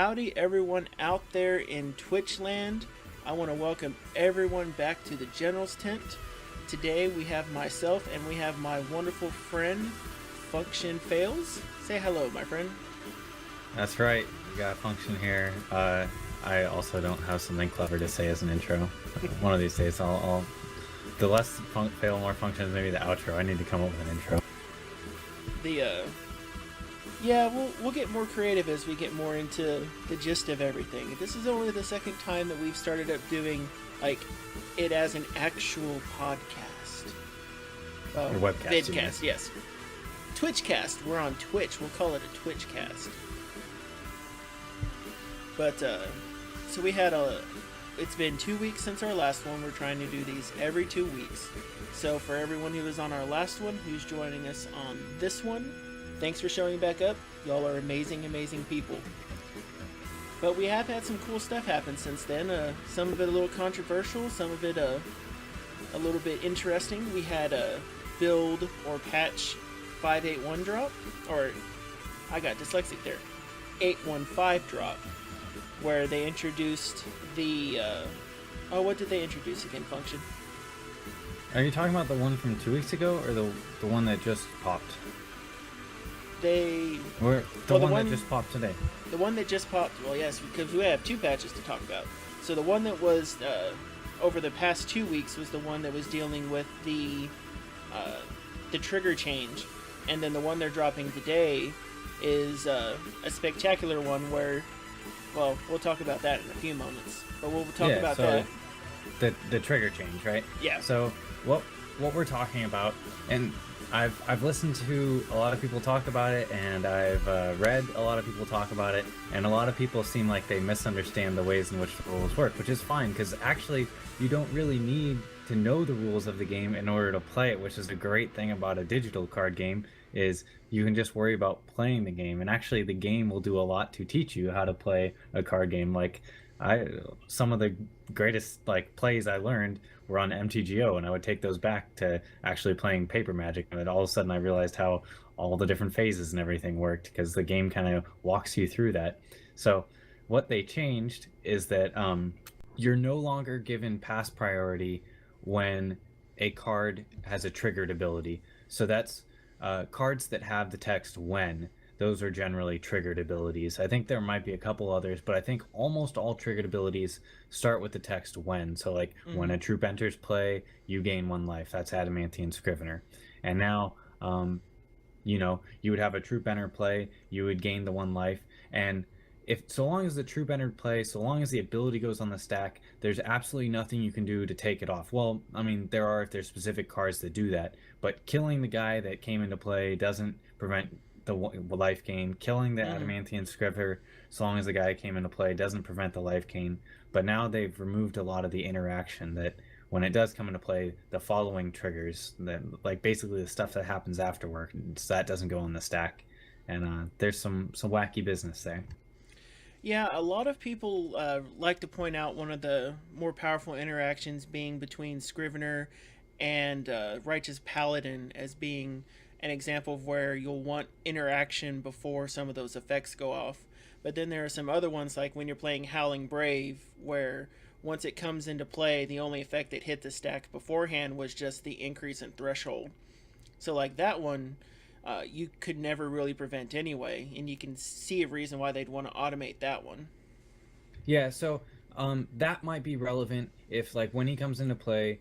howdy everyone out there in Twitch land. I want to welcome everyone back to the General's Tent. Today we have myself and we have my wonderful friend, Funktionfails. Say hello, my friend. That's right, we got Function here. I also don't have something clever to say as an intro. One of these days I'll the less fail, more functions, maybe the outro. I need to come up with an intro. Yeah, we'll get more creative as we get more into the gist of everything. This is only the second time that we've started up doing, like, it as an actual podcast. Or webcast. Vidcast, yes. Twitchcast, we're on Twitch. We'll call it a Twitchcast. But, so we had it's been 2 weeks since our last one. We're trying to do these every 2 weeks. So for everyone who was on our last one, who's joining us on this one, thanks for showing back up. Y'all are amazing, amazing people. But we have had some cool stuff happen since then. Some of it a little controversial, some of it a little bit interesting. We had a build or patch 581 drop, or I got dyslexic there, 815 drop, where they introduced the, what did they introduce again, Function? Are you talking about the one from 2 weeks ago, or the one that just popped? The one that just popped today. The one that just popped, well, yes, because we have two patches to talk about. So the one that was over the past 2 weeks was the one that was dealing with the trigger change, and then the one they're dropping today is a spectacular one where, well, we'll talk about that in a few moments. But we'll talk about that. The trigger change, right? Yeah. So what we're talking about, and I've listened to a lot of people talk about it, and I've read a lot of people talk about it, and a lot of people seem like they misunderstand the ways in which the rules work, which is fine, because actually you don't really need to know the rules of the game in order to play it, which is a great thing about a digital card game, is you can just worry about playing the game, and actually the game will do a lot to teach you how to play a card game. Like, some of the greatest plays I learned were on MTGO, and I would take those back to actually playing Paper Magic, and then all of a sudden I realized how all the different phases and everything worked, because the game kind of walks you through that. So what they changed is that you're no longer given pass priority when a card has a triggered ability. So that's cards that have the text when. Those are generally triggered abilities. I think there might be a couple others, but I think almost all triggered abilities start with the text when. So when a troop enters play, you gain 1 life. That's Adamantine Scrivener. And now, you would have a troop enter play, you would gain the 1 life. And so long as the troop entered play, so long as the ability goes on the stack, there's absolutely nothing you can do to take it off. Well, I mean, if there's specific cards that do that, but killing the guy that came into play doesn't prevent the life gain. Killing the Adamantine Scrivener, so long as the guy came into play, doesn't prevent the life gain. But now they've removed a lot of the interaction that when it does come into play, the following triggers, that basically the stuff that happens afterwards, that doesn't go on the stack. And there's some wacky business there. Yeah, a lot of people like to point out one of the more powerful interactions being between Scrivener and Righteous Paladin as being an example of where you'll want interaction before some of those effects go off. But then there are some other ones, like when you're playing Howling Brave, where once it comes into play, the only effect that hit the stack beforehand was just the increase in threshold. So like that one, you could never really prevent anyway, and you can see a reason why they'd want to automate that one. Yeah, so that might be relevant if when he comes into play,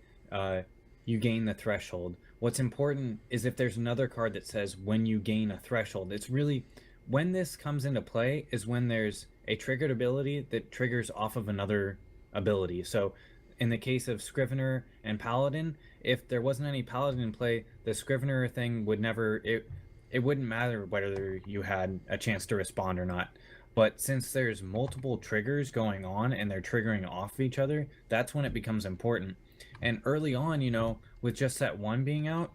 you gain the threshold. What's important is if there's another card that says when you gain a threshold. It's really when this comes into play is when there's a triggered ability that triggers off of another ability. So in the case of Scrivener and Paladin, if there wasn't any Paladin in play, the Scrivener thing would never, it wouldn't matter whether you had a chance to respond or not. But since there's multiple triggers going on and they're triggering off of each other, that's when it becomes important. And early on, with just set 1 being out,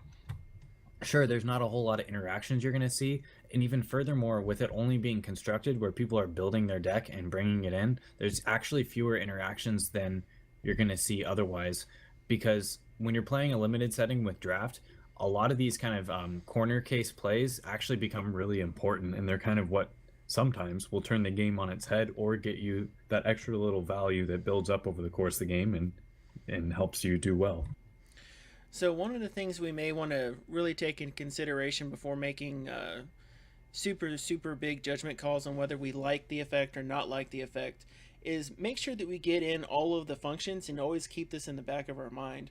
sure, there's not a whole lot of interactions you're going to see. And even furthermore, with it only being constructed where people are building their deck and bringing it in, there's actually fewer interactions than you're going to see otherwise. Because when you're playing a limited setting with draft, a lot of these kind of corner case plays actually become really important, and they're kind of what sometimes will turn the game on its head or get you that extra little value that builds up over the course of the game and helps you do well. So one of the things we may want to really take in consideration before making super big judgment calls on whether we like the effect or not like the effect is make sure that we get in all of the functions and always keep this in the back of our mind.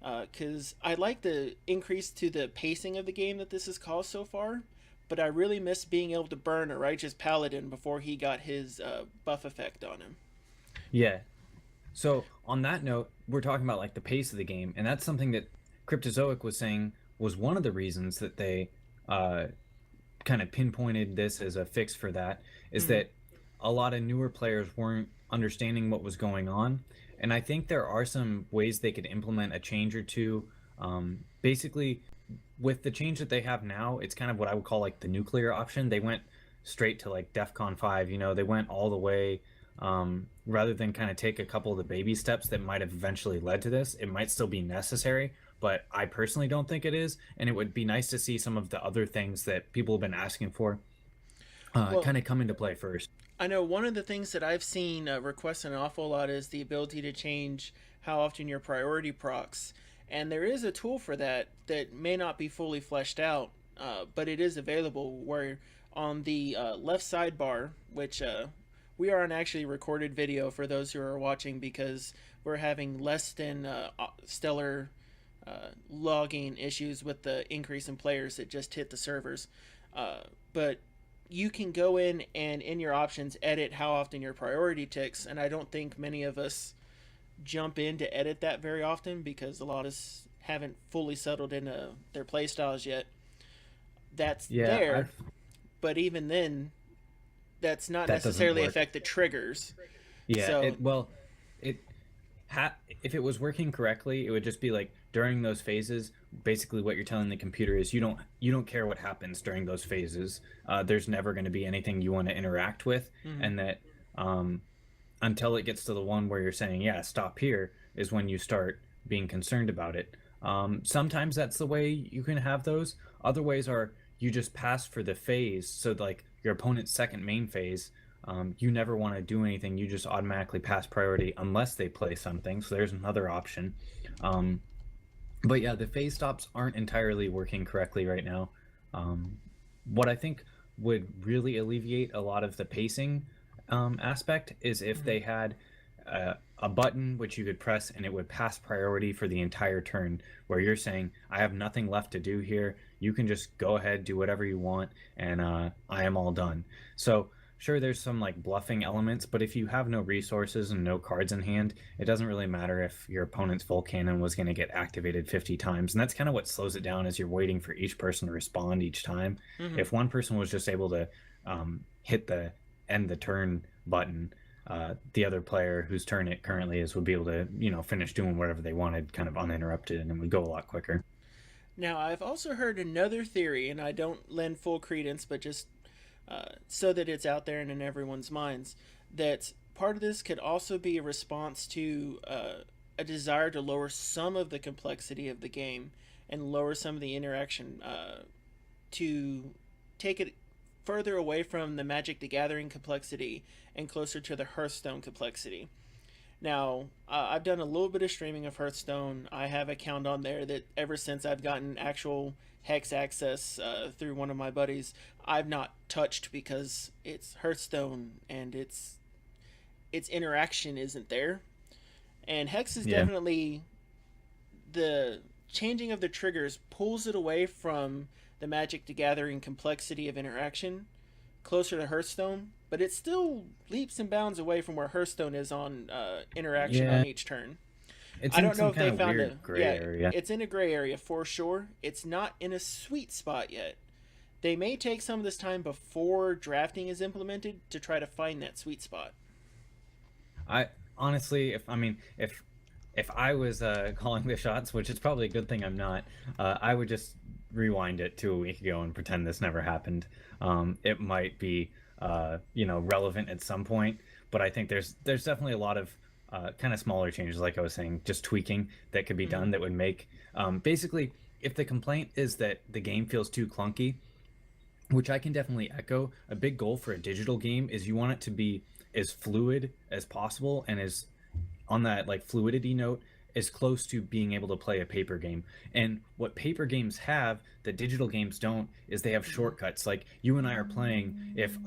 Because I like the increase to the pacing of the game that this has caused so far, but I really miss being able to burn a righteous paladin before he got his buff effect on him. Yeah. So on that note, we're talking about like the pace of the game, and that's something that Cryptozoic was saying was one of the reasons that they kind of pinpointed this as a fix for that, is that a lot of newer players weren't understanding what was going on. And I think there are some ways they could implement a change or two. Basically, with the change that they have now, it's kind of what I would call like the nuclear option. They went straight to like DEFCON 5, you know, they went all the way, rather than kind of take a couple of the baby steps that might have eventually led to this. It might still be necessary, but I personally don't think it is. And it would be nice to see some of the other things that people have been asking for kind of come into play first. I know one of the things that I've seen requested an awful lot is the ability to change how often your priority procs. And there is a tool for that that may not be fully fleshed out, but it is available where on the left sidebar, which we are on actually recorded video for those who are watching because we're having less than stellar logging issues with the increase in players that just hit the servers. But you can go in and in your options edit how often your priority ticks, and I don't think many of us jump in to edit that very often because a lot of us haven't fully settled into their playstyles yet. That's there, but even then, that's not necessarily affect the triggers. Yeah, so, if it was working correctly, it would just be like during those phases, basically what you're telling the computer is you don't care what happens during those phases. There's never going to be anything you want to interact with, and that until it gets to the one where you're saying, yeah, stop here, is when you start being concerned about it. Sometimes that's the way you can have those. Other ways are you just pass for the phase, so like your opponent's second main phase, you never want to do anything. You just automatically pass priority unless they play something. So there's another option. But yeah, the phase stops aren't entirely working correctly right now. What I think would really alleviate a lot of the pacing aspect is if they had a button which you could press and it would pass priority for the entire turn, where you're saying, I have nothing left to do here. You can just go ahead, do whatever you want, and I am all done. So sure, there's some like bluffing elements, but if you have no resources and no cards in hand, it doesn't really matter if your opponent's full cannon was going to get activated 50 times. And that's kind of what slows it down, as you're waiting for each person to respond each time. If one person was just able to hit the end the turn button, the other player whose turn it currently is would be able to, finish doing whatever they wanted kind of uninterrupted, and it would go a lot quicker. Now, I've also heard another theory, and I don't lend full credence, but just so that it's out there and in everyone's minds, that part of this could also be a response to a desire to lower some of the complexity of the game and lower some of the interaction to take it further away from the Magic the Gathering complexity and closer to the Hearthstone complexity. Now, I've done a little bit of streaming of Hearthstone. I have a account on there that ever since I've gotten actual Hex access through one of my buddies, I've not touched because it's Hearthstone and its interaction isn't there. And Hex is definitely, the changing of the triggers pulls it away from the Magic the Gathering complexity of interaction closer to Hearthstone, but it still leaps and bounds away from where Hearthstone is on interaction on each turn. It's I don't know if they found a gray area. It's in a gray area for sure. It's not in a sweet spot yet. They may take some of this time before drafting is implemented to try to find that sweet spot. I honestly, if I was calling the shots, which is probably a good thing I'm not, I would just rewind it to a week ago and pretend this never happened. It might be relevant at some point, but I think there's definitely a lot of kind of smaller changes, like I was saying, just tweaking that could be done that would make basically, if the complaint is that the game feels too clunky, which I can definitely echo. A big goal for a digital game is you want it to be as fluid as possible, and as on that like fluidity note, as close to being able to play a paper game. And what paper games have that digital games don't is they have shortcuts. Like you and I are playing, if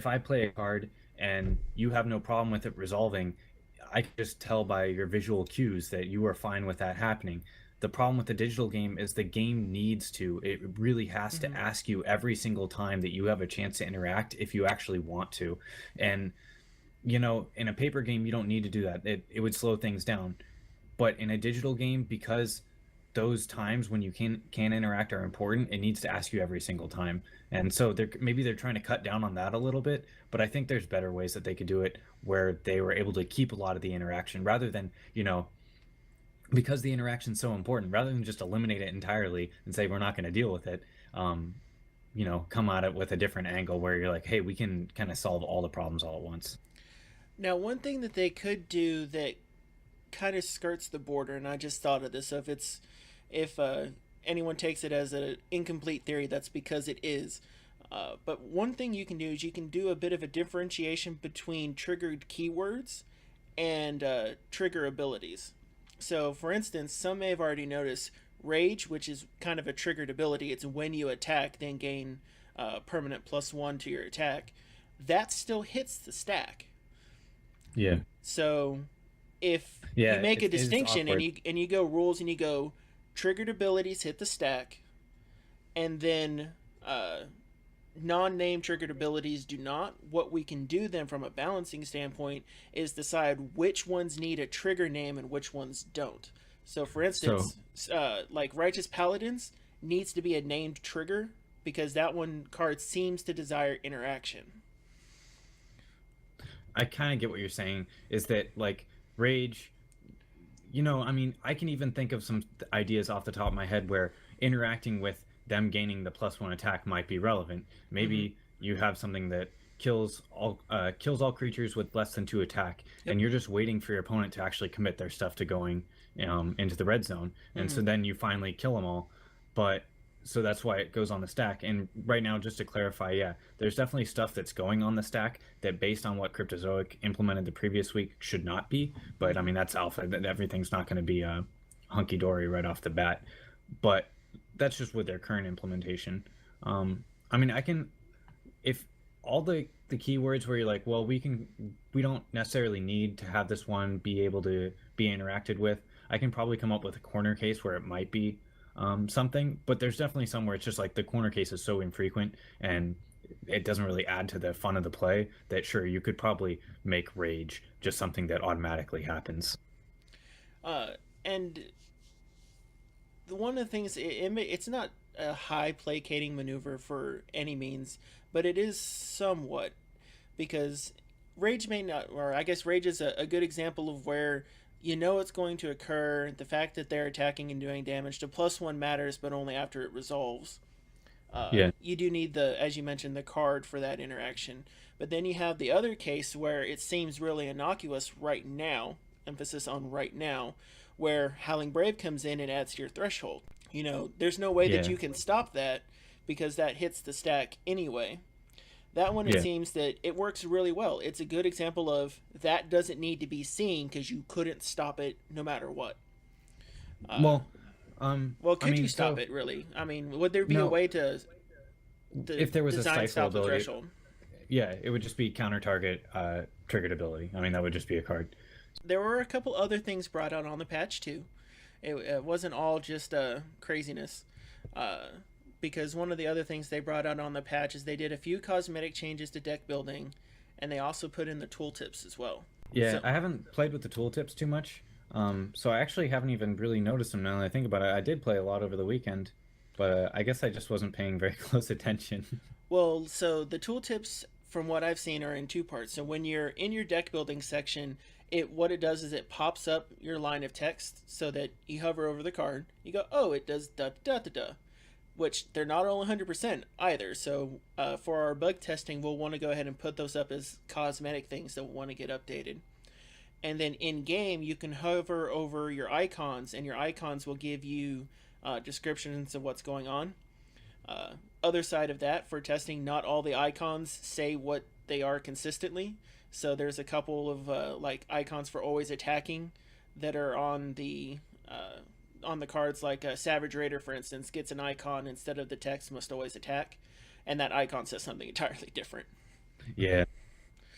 I play a card and you have no problem with it resolving, I can just tell by your visual cues that you are fine with that happening. The problem with the digital game is the game needs to, it really has to ask you every single time that you have a chance to interact if you actually want to. And you know, in a paper game, you don't need to do that. It would slow things down. But in a digital game, because those times when you can interact are important, it needs to ask you every single time. And so maybe they're trying to cut down on that a little bit, but I think there's better ways that they could do it where they were able to keep a lot of the interaction rather than, you know, because the interaction's so important, rather than just eliminate it entirely and say we're not going to deal with it. You know, come at it with a different angle where you're like, hey, we can kind of solve all the problems all at once. Now, one thing that they could do that kind of skirts the border, and I just thought of this. So if anyone takes it as an incomplete theory, that's because it is. But one thing you can do is you can do a bit of a differentiation between triggered keywords and trigger abilities. So, for instance, some may have already noticed Rage, which is kind of a triggered ability. It's when you attack, then gain permanent +1 to your attack. That still hits the stack. Yeah. So if you make a distinction and you go rules and you go triggered abilities hit the stack, and then non-name triggered abilities do not, what we can do then from a balancing standpoint is decide which ones need a trigger name and which ones don't. So for instance, like Righteous Paladins needs to be a named trigger because that one card seems to desire interaction. I kind of get what you're saying, is that like Rage, you know, I mean, I can even think of some ideas off the top of my head where interacting with them gaining the +1 attack might be relevant. Maybe you have something that kills all creatures with less than 2 attack, and you're just waiting for your opponent to actually commit their stuff to going into the red zone, and so then you finally kill them all. But so that's why it goes on the stack. And right now, just to clarify, yeah, there's definitely stuff that's going on the stack that, based on what Cryptozoic implemented the previous week, should not be. But I mean, that's alpha. Everything's not going to be hunky dory right off the bat. But that's just with their current implementation. I mean, I can, if all the keywords where you're like, well, we don't necessarily need to have this one be able to be interacted with. I can probably come up with a corner case where it might be something, but there's definitely some where it's just like the corner case is so infrequent and it doesn't really add to the fun of the play that sure, you could probably make Rage just something that automatically happens. And one of the things, it's not a high placating maneuver for any means, but it is somewhat, because Rage may not, or I guess Rage is a good example of where you know it's going to occur. The fact that they're attacking and doing damage, the +1 matters, but only after it resolves. You do need as you mentioned, the card for that interaction. But then you have the other case where it seems really innocuous right now, emphasis on right now, where Howling Brave comes in and adds to your threshold. You know, there's no way that you can stop that because that hits the stack anyway. That one, it seems that it works really well. It's a good example of that doesn't need to be seen because you couldn't stop it no matter what. Could you stop it, really? I mean, would there be a way to if there was a stifle ability, threshold? Yeah, it would just be counter-target triggered ability. I mean, that would just be a card. There were a couple other things brought out on the patch, too. It wasn't all just craziness. Because one of the other things they brought out on the patch is they did a few cosmetic changes to deck building, and they also put in the tooltips as well. Yeah, I haven't played with the tooltips too much, so I actually haven't even really noticed them now that I think about it. I did play a lot over the weekend, but I guess I just wasn't paying very close attention. Well, so the tooltips, from what I've seen, are in 2 parts. So when you're in your deck building section, what it does is it pops up your line of text so that you hover over the card. You go, oh, it does da da da da. Which they're not all 100% either. So for our bug testing, we'll want to go ahead and put those up as cosmetic things that we'll want to get updated. And then in game, you can hover over your icons, and your icons will give you descriptions of what's going on. Other side of that, for testing, not all the icons say what they are consistently. So there's a couple of like icons for always attacking that are on the cards, like Savage Raider, for instance, gets an icon instead of the text "must always attack," and that icon says something entirely different. Yeah.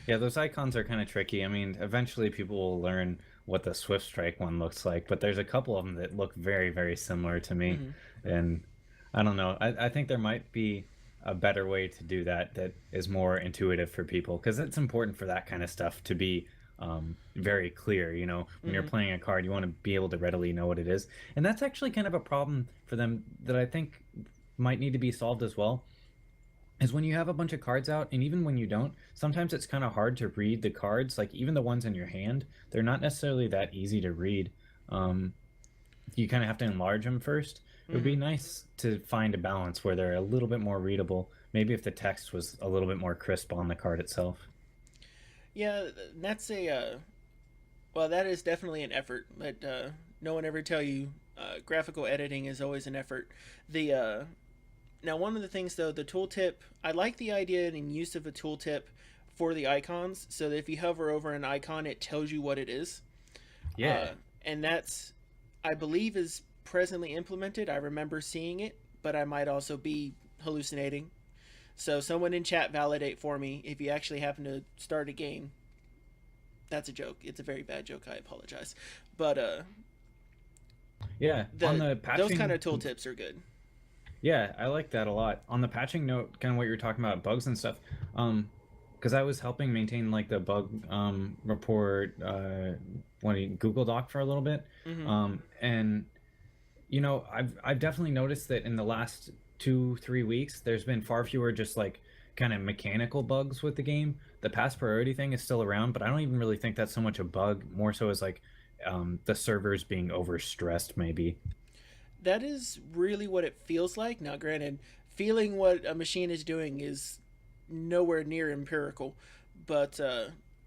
Yeah, those icons are kind of tricky. I mean, eventually people will learn what the Swift Strike one looks like, but there's a couple of them that look very, very similar to me. Mm-hmm. And I don't know. I think there might be a better way to do that that is more intuitive for people because it's important for that kind of stuff to be very clear. You know, when you're Mm-hmm. playing a card, you want to be able to readily know what it is. And that's actually kind of a problem for them that I think might need to be solved as well is when you have a bunch of cards out, and even when you don't, sometimes it's kind of hard to read the cards. Like even the ones in your hand, they're not necessarily that easy to read. Um, you kind of have to enlarge them first. It would Mm-hmm. be nice to find a balance where they're a little bit more readable. Maybe if the text was a little bit more crisp on the card itself. Yeah, that's a well, that is definitely an effort. But no one ever tell you graphical editing is always an effort. The Now, one of the things though, the tooltip, I like the idea and use of a tooltip for the icons, so that if you hover over an icon, it tells you what it is. Yeah. And that's, I believe, is presently implemented. I remember seeing it, but I might also be hallucinating. So, someone in chat validate for me if you actually happen to start a game. That's a joke. It's a very bad joke. I apologize. But Yeah. On the those kind patching, of tooltips are good. yeah, I like that a lot. On the patching note, kind of what you're talking about, bugs and stuff. Because I was helping maintain like the bug report, Google Doc for a little bit, Mm-hmm. and you know, I've definitely noticed that in the last 2 3 weeks, there's been far fewer just like kind of mechanical bugs with the game. The pass priority thing is still around, but I don't even really think that's so much a bug. More so as like the servers being overstressed, maybe. That is really what it feels like. Now, granted, feeling what a machine is doing is nowhere near empirical, but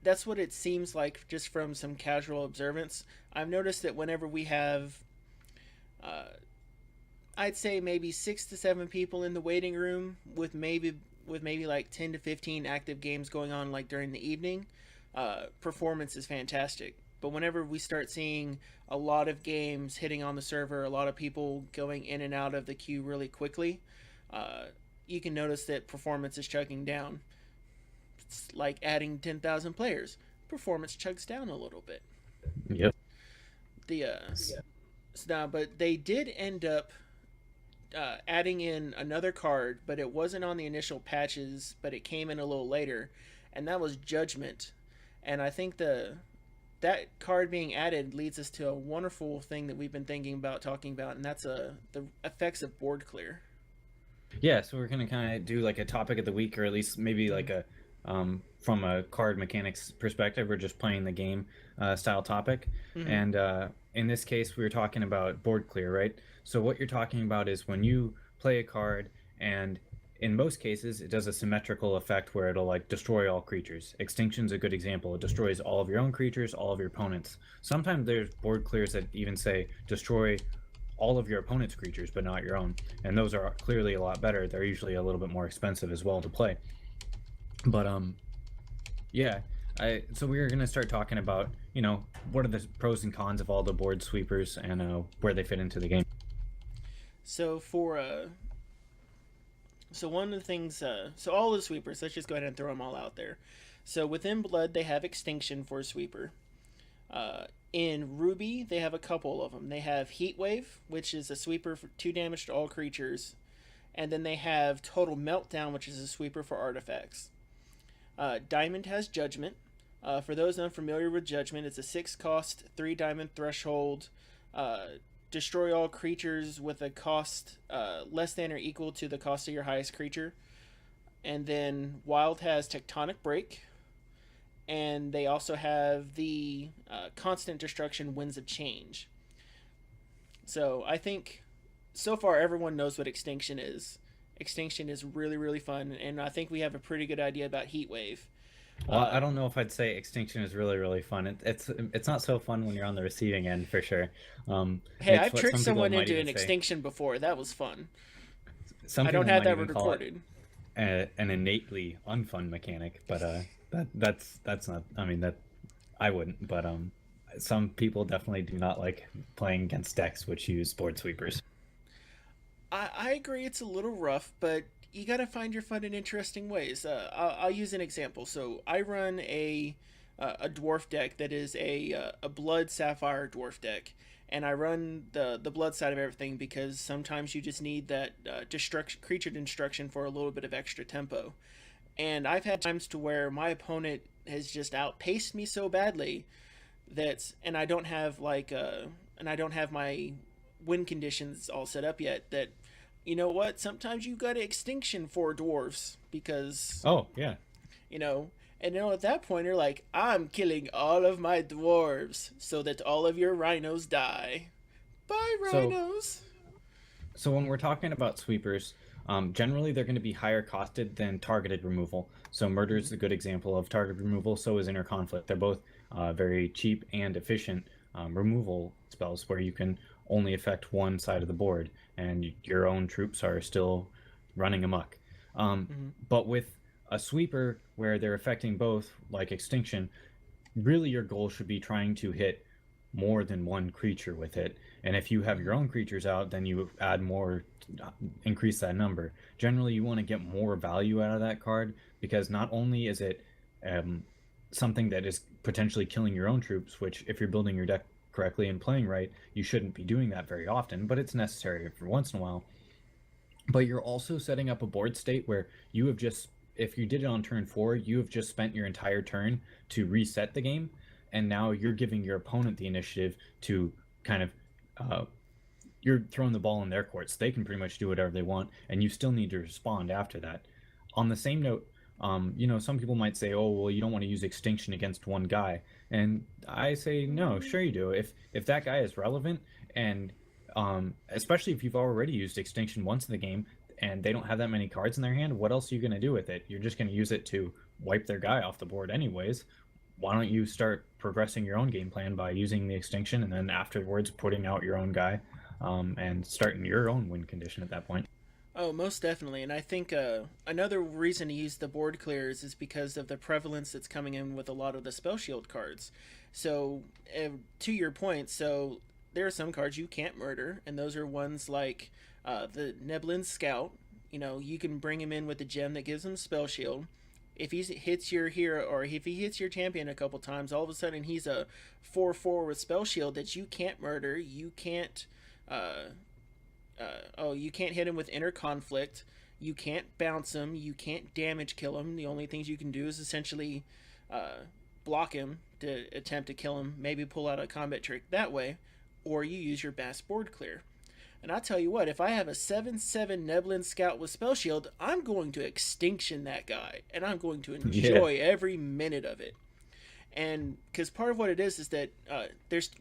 that's what it seems like just from some casual observance. I've noticed that whenever we have, uh, I'd say maybe 6 to 7 people in the waiting room with maybe like 10 to 15 active games going on like during the evening, performance is fantastic. But whenever we start seeing a lot of games hitting on the server, a lot of people going in and out of the queue really quickly, uh, you can notice that performance is chugging down. It's like adding 10,000 players. Performance chugs down a little bit. Yep. The Now, but they did end up adding in another card, but it wasn't on the initial patches, but it came in a little later, and that was Judgment. And I think the that card being added leads us to a wonderful thing that we've been thinking about talking about, and that's the effects of board clear. Yeah, so we're gonna kind of do like a topic of the week, or at least maybe like a from a card mechanics perspective, we're just playing the game style topic. Mm-hmm. And in this case, we were talking about board clear, right? So what you're talking about is when you play a card, and in most cases, it does a symmetrical effect where it'll like destroy all creatures. Extinction's a good example. It destroys all of your own creatures, all of your opponents. Sometimes there's board clears that even say destroy all of your opponent's creatures, but not your own. And those are clearly a lot better. They're usually a little bit more expensive as well to play. But yeah, so we were gonna start talking about, you know, what are the pros and cons of all the board sweepers and where they fit into the game. So for so one of the things, so all the sweepers, let's just go ahead and throw them all out there. So within Blood, they have Extinction for a sweeper. In Ruby, they have a couple of them. They have Heatwave, which is a sweeper for 2 damage to all creatures, and then they have Total Meltdown, which is a sweeper for artifacts. Diamond has Judgment. For those unfamiliar with Judgment, it's a 6 cost, 3 diamond threshold. Destroy all creatures with a cost less than or equal to the cost of your highest creature. And then Wild has Tectonic Break. And they also have the Constant Destruction Winds of Change. So I think so far everyone knows what Extinction is. Extinction is really, really fun, and I think we have a pretty good idea about Heatwave. Well, I don't know if I'd say Extinction is really really fun. It's not so fun when you're on the receiving end for sure. Hey, It's I've what tricked some people someone might into even an say. Extinction before. That was fun. some I don't people have might that even call it recorded. an innately unfun mechanic, but that's not. I mean, that I wouldn't, but some people definitely do not like playing against decks which use board sweepers. I agree it's a little rough, but you got to find your fun in interesting ways. I'll use an example. So I run a dwarf deck that is a blood sapphire dwarf deck, and I run the blood side of everything because sometimes you just need that creature destruction for a little bit of extra tempo. And I've had times to where my opponent has just outpaced me so badly that, and I don't have and I don't have my win conditions all set up yet. That, you know what? Sometimes you got to extinction for dwarves because, Oh yeah. you know, and at that point you're like, I'm killing all of my dwarves so that all of your rhinos die. Bye, So rhinos. So when we're talking about sweepers, generally they're going to be higher costed than targeted removal. So murder is a good example of targeted removal. So is inner conflict. They're both very cheap and efficient removal spells where you can only affect one side of the board, and your own troops are still running amok. But with a sweeper where they're affecting both, like extinction, really your goal should be trying to hit more than one creature with it. And if you have your own creatures out, then you add more, increase that number. Generally, you want to get more value out of that card because not only is it something that is potentially killing your own troops, which if you're building your deck correctly and playing right, you shouldn't be doing that very often, but it's necessary for once in a while. But you're also setting up a board state where you have just, if you did it on turn 4, you have just spent your entire turn to reset the game, and now you're giving your opponent the initiative to kind of you're throwing the ball in their courts. They can pretty much do whatever they want, and you still need to respond after that. On the same note, some people might say, "Oh, well, you don't want to use extinction against one guy," and I say, "No, sure you do. If that guy is relevant, and especially if you've already used extinction once in the game, and they don't have that many cards in their hand, what else are you going to do with it? You're just going to use it to wipe their guy off the board anyways. Why don't you start progressing your own game plan by using the extinction and then afterwards putting out your own guy and starting your own win condition at that point?" Oh, most definitely. And I think another reason to use the board clears is because of the prevalence that's coming in with a lot of the spell shield cards. So, to your point, so there are some cards you can't murder, and those are ones like the Neblin Scout. You can bring him in with a gem that gives him spell shield. If he hits your hero, or if he hits your champion a couple times, all of a sudden he's a 4/4 with spell shield that you can't murder. You can't you can't hit him with inner conflict. You can't bounce him. You can't damage kill him. The only things you can do is essentially block him to attempt to kill him. Maybe pull out a combat trick that way, or you use your Bass board clear. And I tell you what, if I have a 7/7 Neblin Scout with spell shield, I'm going to extinction that guy, and I'm going to enjoy every minute of it. And because part of what it is that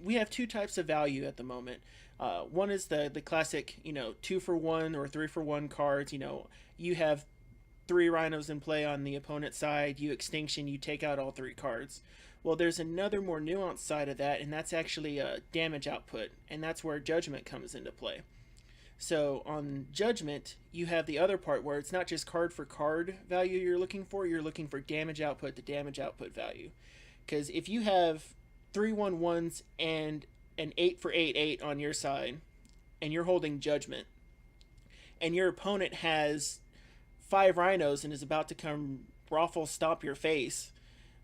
we have two types of value at the moment. One is the classic 2-for-1 or 3-for-1 cards. You have 3 rhinos in play on the opponent's side. You extinction, you take out all 3 cards. Well, there's another more nuanced side of that, and that's actually damage output, and that's where judgment comes into play. So on judgment, you have the other part where it's not just card for card value you're looking for damage output to damage output value. Because if you have 3/1/1s and an 8/8/8 on your side, and you're holding judgment, and your opponent has 5 rhinos and is about to come raffle stomp your face,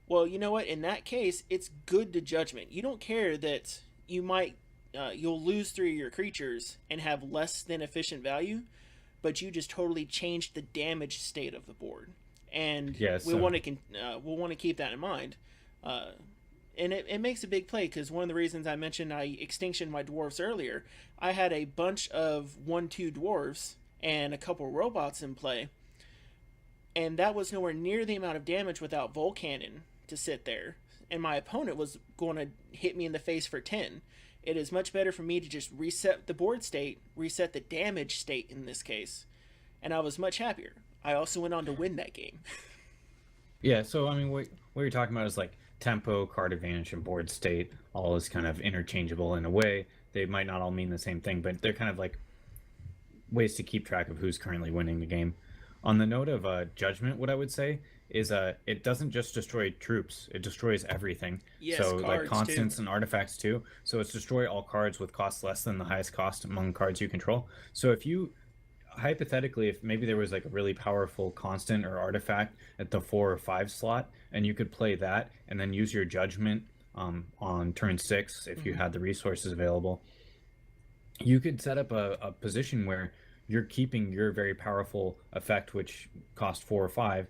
well, you know what? In that case, it's good to judgment. You don't care that you'll lose 3 of your creatures and have less than efficient value, but you just totally changed the damage state of the board, and we'll want to keep that in mind. And it makes a big play because one of the reasons I mentioned I extinction my dwarves earlier, I had a bunch of 1/2 dwarves and a couple robots in play, and that was nowhere near the amount of damage without Volcannon to sit there, and my opponent was going to hit me in the face for 10. It is much better for me to just reset the board state, reset the damage state in this case, and I was much happier. I also went on to win that game. Yeah, so I mean, what you're talking about is like tempo, card advantage, and board state. All is kind of interchangeable in a way. They might not all mean the same thing, but they're kind of like ways to keep track of who's currently winning the game. On the note of judgment, what I would say is it doesn't just destroy troops; it destroys everything. Yes, So like cards too. constants and artifacts too. So it's destroy all cards with cost less than the highest cost among cards you control. So if you hypothetically, if maybe there was like a really powerful constant or artifact at the 4 or 5 slot, and you could play that and then use your judgment on turn 6 if you had the resources available, you could set up a position where you're keeping your very powerful effect, which cost 4 or 5,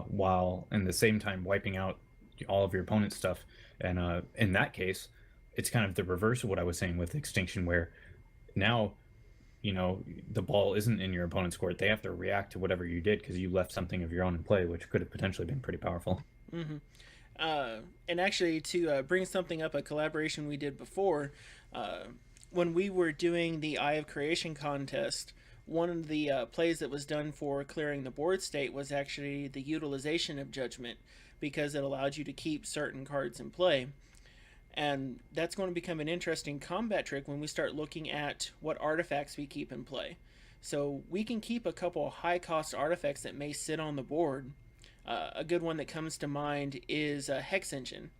while in the same time wiping out all of your opponent's stuff. And in that case, it's kind of the reverse of what I was saying with Extinction, where now the ball isn't in your opponent's court. They have to react to whatever you did because you left something of your own in play, which could have potentially been pretty powerful. And actually, to bring something up, a collaboration we did before, when we were doing the Eye of Creation contest, one of the plays that was done for clearing the board state was actually the utilization of Judgment, because it allowed you to keep certain cards in play. And that's going to become an interesting combat trick when we start looking at what artifacts we keep in play. So we can keep a couple high cost artifacts that may sit on the board. A good one that comes to mind is Hex Engine.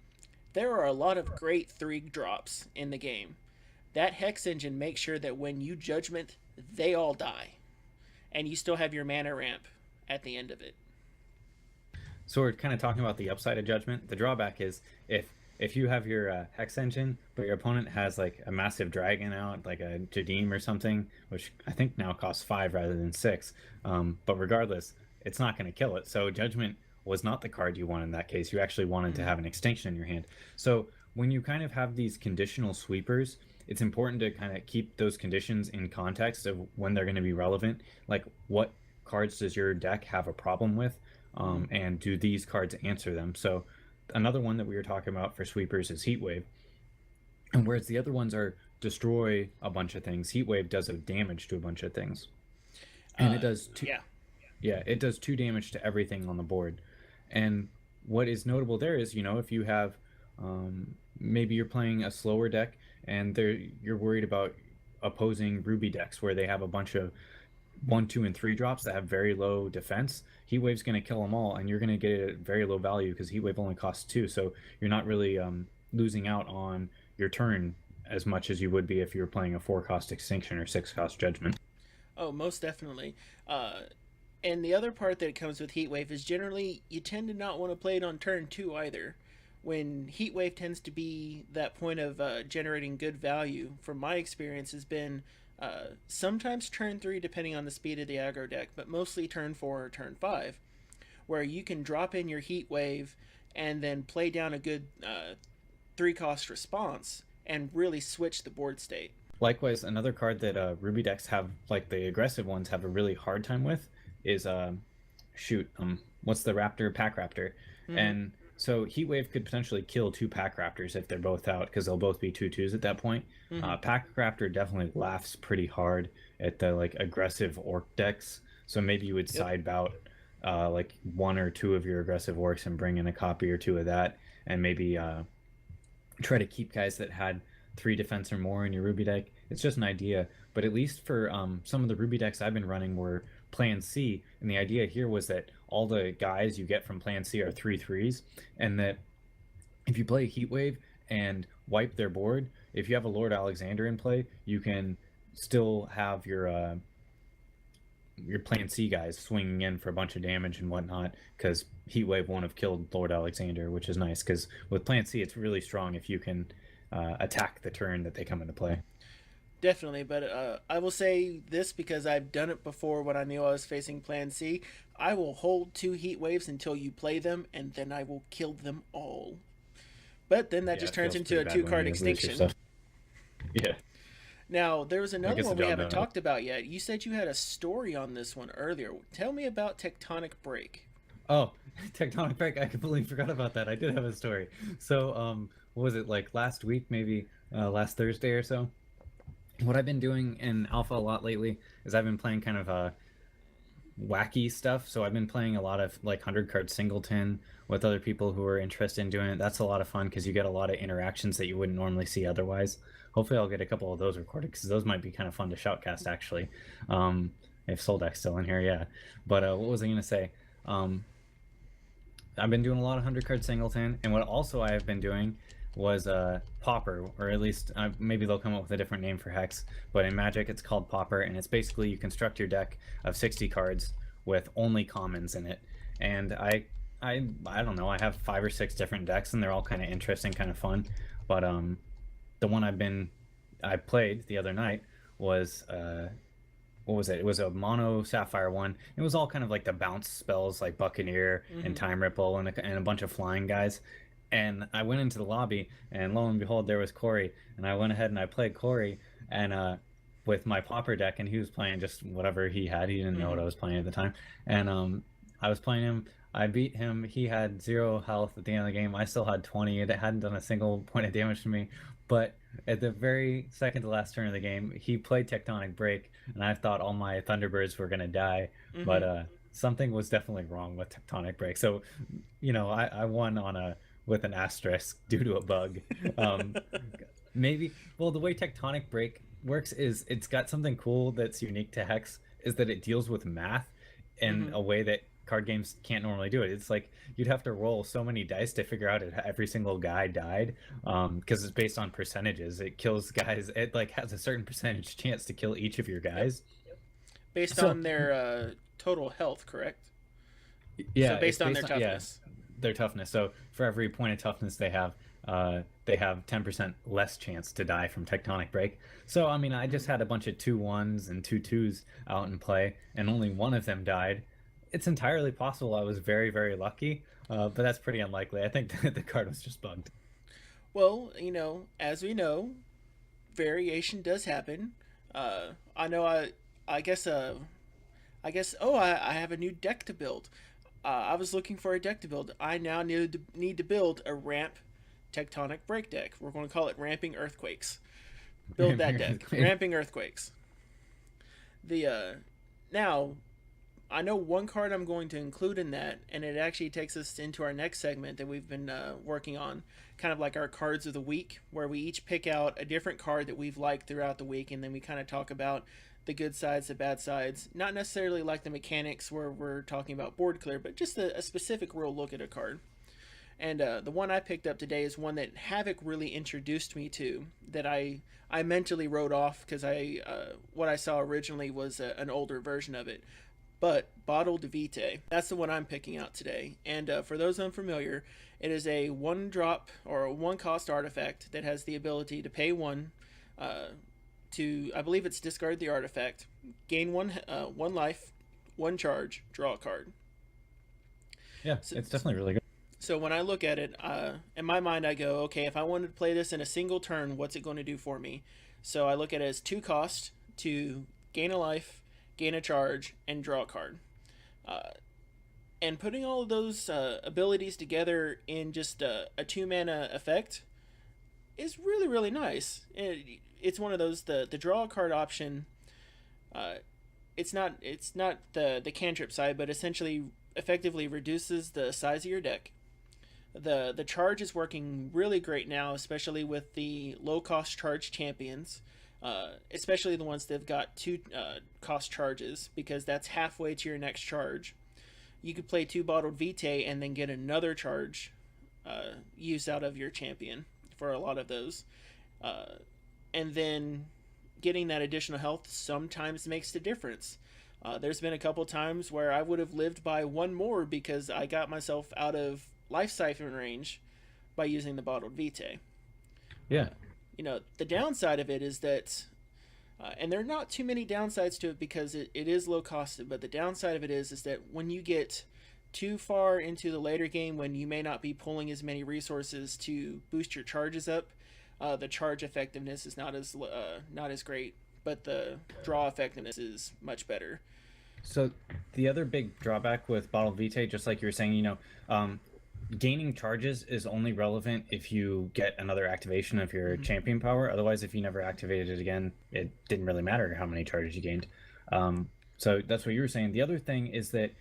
There are a lot of great 3 drops in the game. That Hex Engine makes sure that when you judgment, they all die. And you still have your mana ramp at the end of it. So we're kind of talking about the upside of Judgment. The drawback is if you have your Hex Engine, but your opponent has like a massive dragon out, like a Jadim or something, which I think now costs 5 rather than 6. But regardless, it's not going to kill it. So Judgment was not the card you wanted in that case. You actually wanted to have an Extinction in your hand. So when you kind of have these conditional sweepers, it's important to kind of keep those conditions in context of when they're going to be relevant. Like, what cards does your deck have a problem with? And do these cards answer them? So another one that we were talking about for sweepers is Heatwave. And whereas the other ones are destroy a bunch of things, Heatwave does a damage to a bunch of things. And it does two, yeah, it does 2 damage to everything on the board. And what is notable there is, if you have maybe you're playing a slower deck and you're worried about opposing Ruby decks where they have a bunch of 1, 2, and 3 drops that have very low defense. Heatwave's going to kill them all, and you're going to get it at very low value because Heatwave only costs 2, so you're not really losing out on your turn as much as you would be if you were playing a 4-cost Extinction or 6-cost Judgment. Oh, most definitely. And the other part that comes with Heatwave is generally you tend to not want to play it on turn 2 either. When Heatwave tends to be that point of generating good value, from my experience, has been sometimes turn 3 depending on the speed of the aggro deck, but mostly turn 4 or turn 5, where you can drop in your Heatwave and then play down a good 3-cost response and really switch the board state. Likewise, another card that Ruby decks have, like the aggressive ones, have a really hard time with is what's the Raptor? Pack Raptor. And so Heatwave could potentially kill 2 Pack Raptors if they're both out, because they'll both be 2/2s at that point. Pack Raptor definitely laughs pretty hard at the like aggressive orc decks. So maybe you would side bout like 1 or 2 of your aggressive orcs and bring in a copy or 2 of that, and maybe try to keep guys that had 3 defense or more in your Ruby deck. It's just an idea, but at least for some of the Ruby decks I've been running were Plan C, and the idea here was that all the guys you get from Plan C are 3/3s, and that if you play Heatwave and wipe their board, if you have a Lord Alexander in play, you can still have your Plan C guys swinging in for a bunch of damage and whatnot, because Heatwave won't have killed Lord Alexander, which is nice, because with Plan C it's really strong if you can attack the turn that they come into play. Definitely, but I will say this because I've done it before when I knew I was facing Plan C. I will hold 2 Heatwaves until you play them, and then I will kill them all. But then that just turns into a 2-card Extinction. Yeah. Now, there was another one we haven't talked about yet. You said you had a story on this one earlier. Tell me about Tectonic Break. Oh, Tectonic Break, I completely forgot about that. I did have a story. So, what was it, like last week, maybe last Thursday or so? What I've been doing in Alpha a lot lately is I've been playing kind of wacky stuff. So I've been playing a lot of like 100 card singleton with other people who are interested in doing it. That's a lot of fun because you get a lot of interactions that you wouldn't normally see otherwise. Hopefully I'll get a couple of those recorded because those might be kind of fun to shoutcast actually. If Soldek's still in here, yeah. But what was I going to say? I've been doing a lot of 100 card singleton, and what also I have been doing was Popper, or at least maybe they'll come up with a different name for Hex, but in Magic it's called Popper, and it's basically you construct your deck of 60 cards with only commons in it. And I don't know, I have 5 or 6 different decks, and they're all kind of interesting, kind of fun. But the one I played the other night was what was it? It was a mono sapphire one. It was all kind of like the bounce spells like Buccaneer and Time Ripple and a bunch of flying guys. And I went into the lobby, and lo and behold, there was Corey. And I went ahead and I played Corey and with my Popper deck, and he was playing just whatever he had. He didn't know what I was playing at the time. And I was playing him. I beat him. He had 0 health at the end of the game. I still had 20. It hadn't done a single point of damage to me. But at the very second to last turn of the game, he played Tectonic Break, and I thought all my Thunderbirds were going to die. But something was definitely wrong with Tectonic Break. So, I won with an asterisk due to a bug. Maybe, well, the way Tectonic Break works is it's got something cool that's unique to Hex, is that it deals with math in a way that card games can't normally do it. It's like you'd have to roll so many dice to figure out if every single guy died, because it's based on percentages. It kills guys. It like has a certain percentage chance to kill each of your guys, based on their total health, correct? Yeah, so based on their toughness. Yeah, their toughness. So for every point of toughness they have 10% less chance to die from Tectonic Break. So I mean, I just had a bunch of 2-1s and 2-2s out in play, and only one of them died. It's entirely possible I was very, very lucky, but that's pretty unlikely. I think the card was just bugged. Well, as we know, variation does happen. I know. I guess. Oh, I have a new deck to build. I was looking for a deck to build. I now need to build a ramp Tectonic Break deck. We're going to call it Ramping Earthquakes. Build that deck. Ramping Earthquakes. Now, I know one card I'm going to include in that, and it actually takes us into our next segment that we've been working on, kind of like our cards of the week, where we each pick out a different card that we've liked throughout the week, and then we kind of talk about the good sides, the bad sides, not necessarily like the mechanics where we're talking about board clear, but just a specific real look at a card. And the one I picked up today is one that Havoc really introduced me to, that I mentally wrote off because what I saw originally was an older version of it. But Bottled Vitae, that's the one I'm picking out today. And for those unfamiliar, it is a 1-drop or a 1-cost artifact that has the ability to pay 1 to, I believe it's discard the artifact, gain 1 life, 1 charge, draw a card. Yeah, so, it's definitely really good. So when I look at it, in my mind I go, okay, if I wanted to play this in a single turn, what's it going to do for me? So I look at it as 2 cost to gain a life, gain a charge, and draw a card. And putting all of those abilities together in just a 2-mana effect is really, really nice. It's one of those, the draw a card option, it's not the cantrip side, but essentially effectively reduces the size of your deck. The charge is working really great now, especially with the low-cost charge champions. Especially the ones that have got 2 cost charges, because that's halfway to your next charge. You could play 2 Bottled Vitae and then get another charge use out of your champion for a lot of those. And then getting that additional health sometimes makes the difference. There's been a couple times where I would have lived by 1 more because I got myself out of life siphon range by using the Bottled Vitae. Yeah. The downside of it is that, and there are not too many downsides to it because it is low costed, but the downside of it is that when you get too far into the later game, when you may not be pulling as many resources to boost your charges up, the charge effectiveness is not as great, but the draw effectiveness is much better. So the other big drawback with Bottled Vitae, just like you were saying, gaining charges is only relevant if you get another activation of your champion power. Otherwise, if you never activated it again, it didn't really matter how many charges you gained. So that's what you were saying. The other thing is that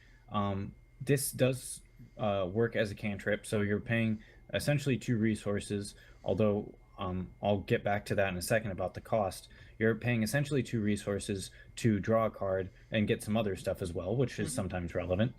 this does work as a cantrip, so you're paying essentially 2 resources. Although I'll get back to that in a second about the cost. You're paying essentially 2 resources to draw a card and get some other stuff as well, which is sometimes relevant.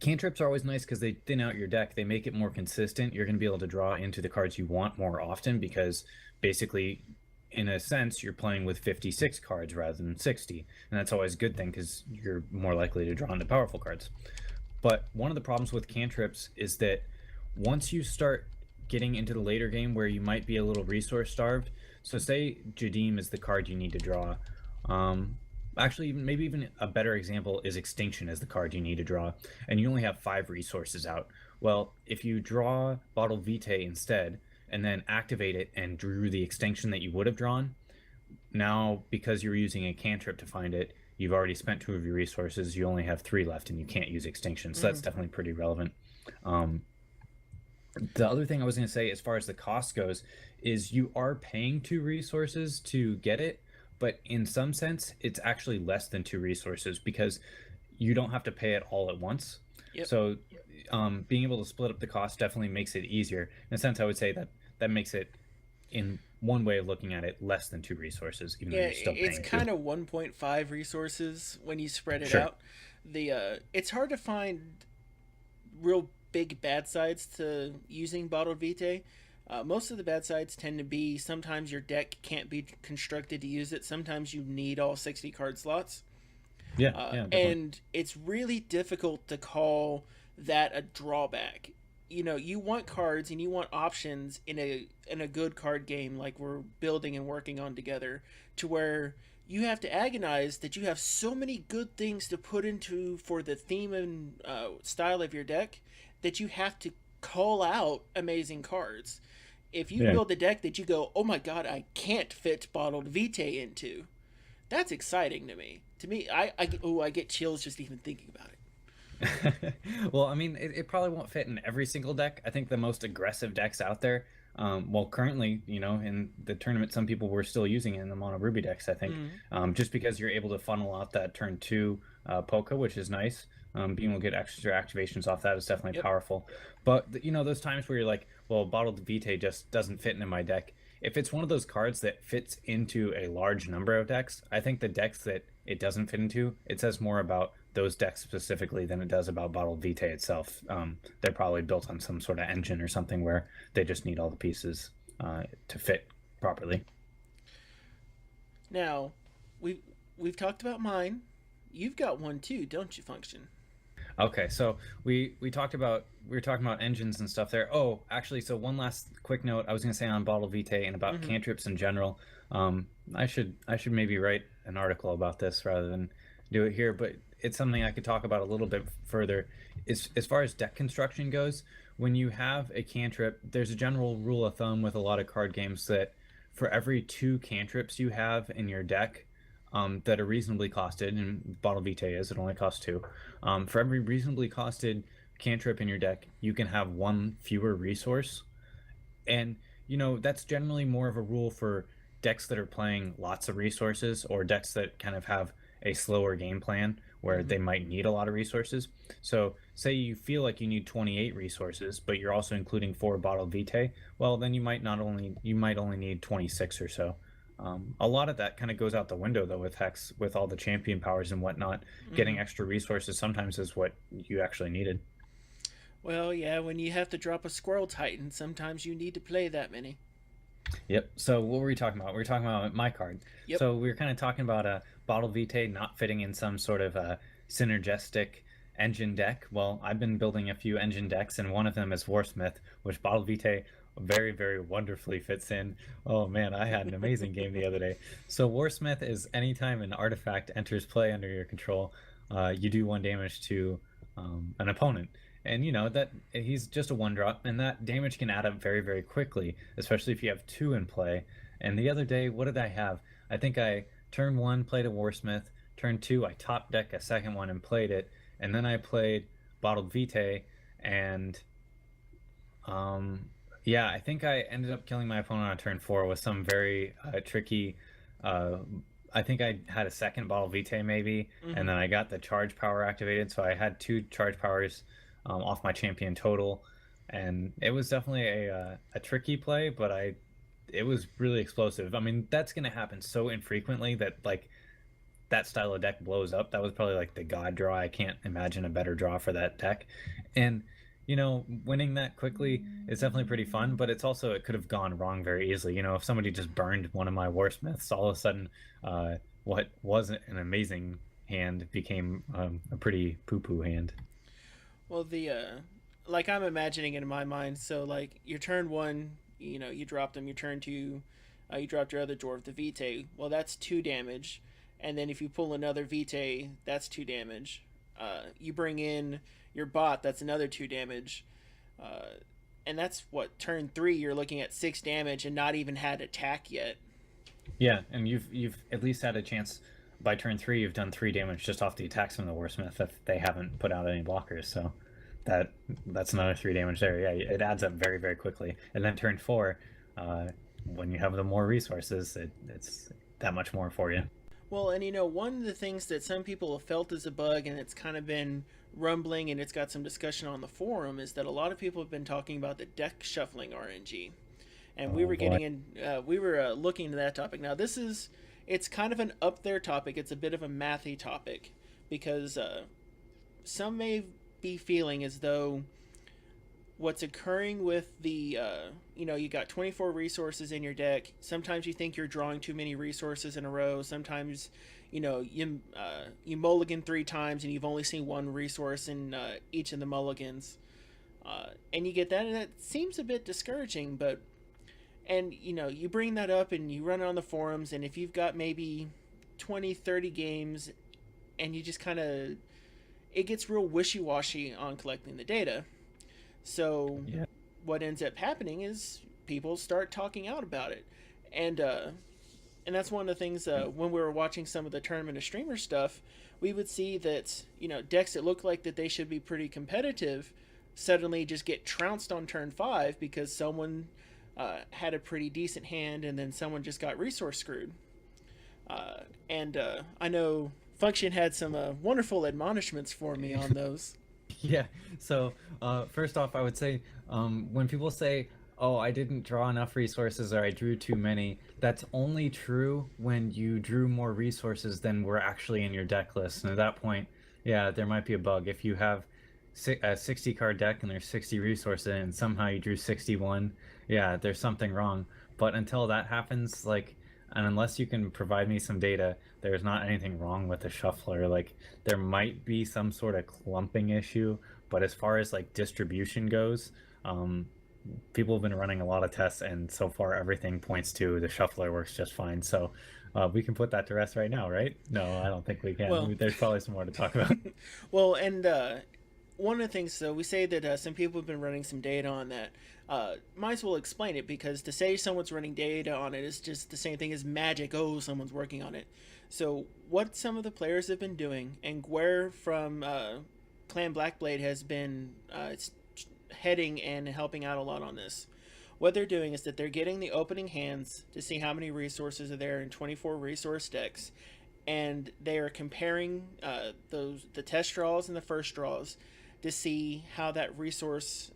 Cantrips are always nice because they thin out your deck. They make it more consistent. You're going to be able to draw into the cards you want more often because basically, in a sense, you're playing with 56 cards rather than 60. And that's always a good thing because you're more likely to draw into powerful cards. But one of the problems with cantrips is that once you start getting into the later game where you might be a little resource starved, so say Jadim is the card you need to draw. Actually, maybe even a better example is Extinction as the card you need to draw, and you only have 5 resources out. Well, if you draw Bottled Vitae instead, and then activate it and drew the Extinction that you would have drawn, now because you're using a cantrip to find it, you've already spent 2 of your resources, you only have 3 left, and you can't use Extinction, so that's definitely pretty relevant. The other thing I was going to say as far as the cost goes is you are paying 2 resources to get it, but in some sense, it's actually less than 2 resources because you don't have to pay it all at once. Yep. So being able to split up the cost definitely makes it easier. In a sense, I would say that makes it, in one way of looking at it, less than 2 resources, even though you're still paying. It's kind of 1.5 resources when you spread it Sure. out. It's hard to find real big bad sides to using Bottled Vitae. Most of the bad sides tend to be sometimes your deck can't be constructed to use it. Sometimes you need all 60 card slots. Yeah, definitely. And it's really difficult to call that a drawback. You know, you want cards and you want options in a good card game like we're building and working on together, to where you have to agonize that you have so many good things to put into for the theme and style of your deck that you have to call out amazing cards. If you build a deck that you go, oh my god, I can't fit Bottled Vitae into, that's exciting to me. To me, I get chills just even thinking about it. Well, I mean, it probably won't fit in every single deck. I think the most aggressive decks out there, well, currently, in the tournament, some people were still using it in the mono Ruby decks, I think, just because you're able to funnel out that turn 2 Polka, which is nice. Being able to get extra activations off that is definitely powerful. But, those times where you're like, well, Bottled Vitae just doesn't fit into my deck. If it's one of those cards that fits into a large number of decks, I think the decks that it doesn't fit into, it says more about those decks specifically than it does about Bottled Vitae itself. They're probably built on some sort of engine or something where they just need all the pieces to fit properly. Now, we've talked about mine. You've got one too, don't you, Function? Okay, so we were talking about engines and stuff there. Oh, actually, so one last quick note I was going to say on Bottle Vitae and about cantrips in general. I should maybe write an article about this rather than do it here, but it's something I could talk about a little bit further. As far as deck construction goes, when you have a cantrip, there's a general rule of thumb with a lot of card games that for every 2 cantrips you have in your deck, that are reasonably costed, and Bottle Vitae it only costs 2. For every reasonably costed cantrip in your deck, you can have 1 fewer resource. And, that's generally more of a rule for decks that are playing lots of resources, or decks that kind of have a slower game plan where they might need a lot of resources. So say you feel like you need 28 resources, but you're also including 4 Bottled Vitae, well, then you might only need 26 or so. A lot of that kind of goes out the window, though, with Hex, with all the champion powers and whatnot. Getting extra resources sometimes is what you actually needed. Well, yeah, when you have to drop a Squirrel Titan, sometimes you need to play that many. Yep. So what were we talking about? We were talking about my card. Yep. So we were kind of talking about a Bottle Vitae not fitting in some sort of synergistic engine deck. Well, I've been building a few engine decks, and one of them is Warsmith, which Bottle Vitae very, very wonderfully fits in. Oh man, I had an amazing game the other day. So Warsmith is anytime an artifact enters play under your control, you do 1 damage to an opponent. And that he's just a 1-drop, and that damage can add up very, very quickly, especially if you have 2 in play. And the other day, what did I have? I think I turn 1 played a Warsmith, turn 2 I top deck a second one and played it, and then I played Bottled Vitae, and yeah, I think I ended up killing my opponent on turn 4 with some very tricky I think I had a second bottle Vitae maybe, and Mm-hmm. then I got the charge power activated, so I had two charge powers off my champion total, and it was definitely a tricky play, but it was really explosive. I mean, that's gonna happen so infrequently that like that style of deck blows up. That was probably like the god draw. I can't imagine a better draw for that deck. And winning that quickly is definitely pretty fun, but it's also it could have gone wrong very easily. If somebody just burned one of my war smiths, all of a sudden, what was an amazing hand became a pretty poo-poo hand. Well, the like I'm imagining it in my mind. So like your turn one, you dropped them. Your turn two, you dropped your other dwarf, the Vitae. Well, that's 2 damage, and then if you pull another Vitae, that's 2 damage. You bring in your bot, that's another 2 damage. Uh, and that's what turn three. You're looking at 6 damage and not even had attack yet. Yeah, and you've at least had a chance by turn three. You've done 3 damage just off the attacks from the warsmith if they haven't put out any blockers. So that that's another 3 damage there. Yeah, it adds up very very quickly. And then turn four, uh, when you have the more resources, it's that much more for you. Well, and one of the things that some people have felt is a bug, and it's kind of been rumbling, and it's got some discussion on the forum, is that a lot of people have been talking about the deck shuffling RNG, and we Oh were boy. getting in, we were looking into that topic. Now, it's kind of an up there topic. It's a bit of a mathy topic because some may be feeling as though what's occurring with the you got 24 resources in your deck. Sometimes you think you're drawing too many resources in a row. Sometimes you mulligan 3 times and you've only seen one resource in each of the mulligans, and you get that, and it seems a bit discouraging. But and you bring that up and you run it on the forums, and if you've got maybe 20-30 games and you just kind of, it gets real wishy-washy on collecting the data. So Yeah. what ends up happening is people start talking out about it, and and that's one of the things. When we were watching some of the tournament of streamer stuff, we would see that decks that look like that they should be pretty competitive suddenly just get trounced on turn five because someone had a pretty decent hand, and then someone just got resource screwed. And I know Function had some wonderful admonishments for me on those. Yeah. So, first off, I would say when people say, "Oh, I didn't draw enough resources," or "I drew too many," that's only true when you drew more resources than were actually in your deck list. And at that point, yeah, there might be a bug. If you have a 60 card deck and there's 60 resources and somehow you drew 61, yeah, there's something wrong. But until that happens, like, and unless you can provide me some data, there's not anything wrong with the shuffler. Like, there might be some sort of clumping issue, but as far as like distribution goes, um, people have been running a lot of tests, and so far everything points to the shuffler works just fine. So we can put that to rest right now, right? No, I don't think we Well, can. There's probably some more to talk about. well, and one of the things, so we say that some people have been running some data on that. Might as well explain it, because to say someone's running data on it is just the same thing as magic. Oh, someone's working on it. So what some of the players have been doing, and Guer from Clan Blackblade has been heading and helping out a lot on this. What they're doing is that they're getting the opening hands to see how many resources are there in 24 resource decks, and they are comparing the test draws and the first draws to see how that resource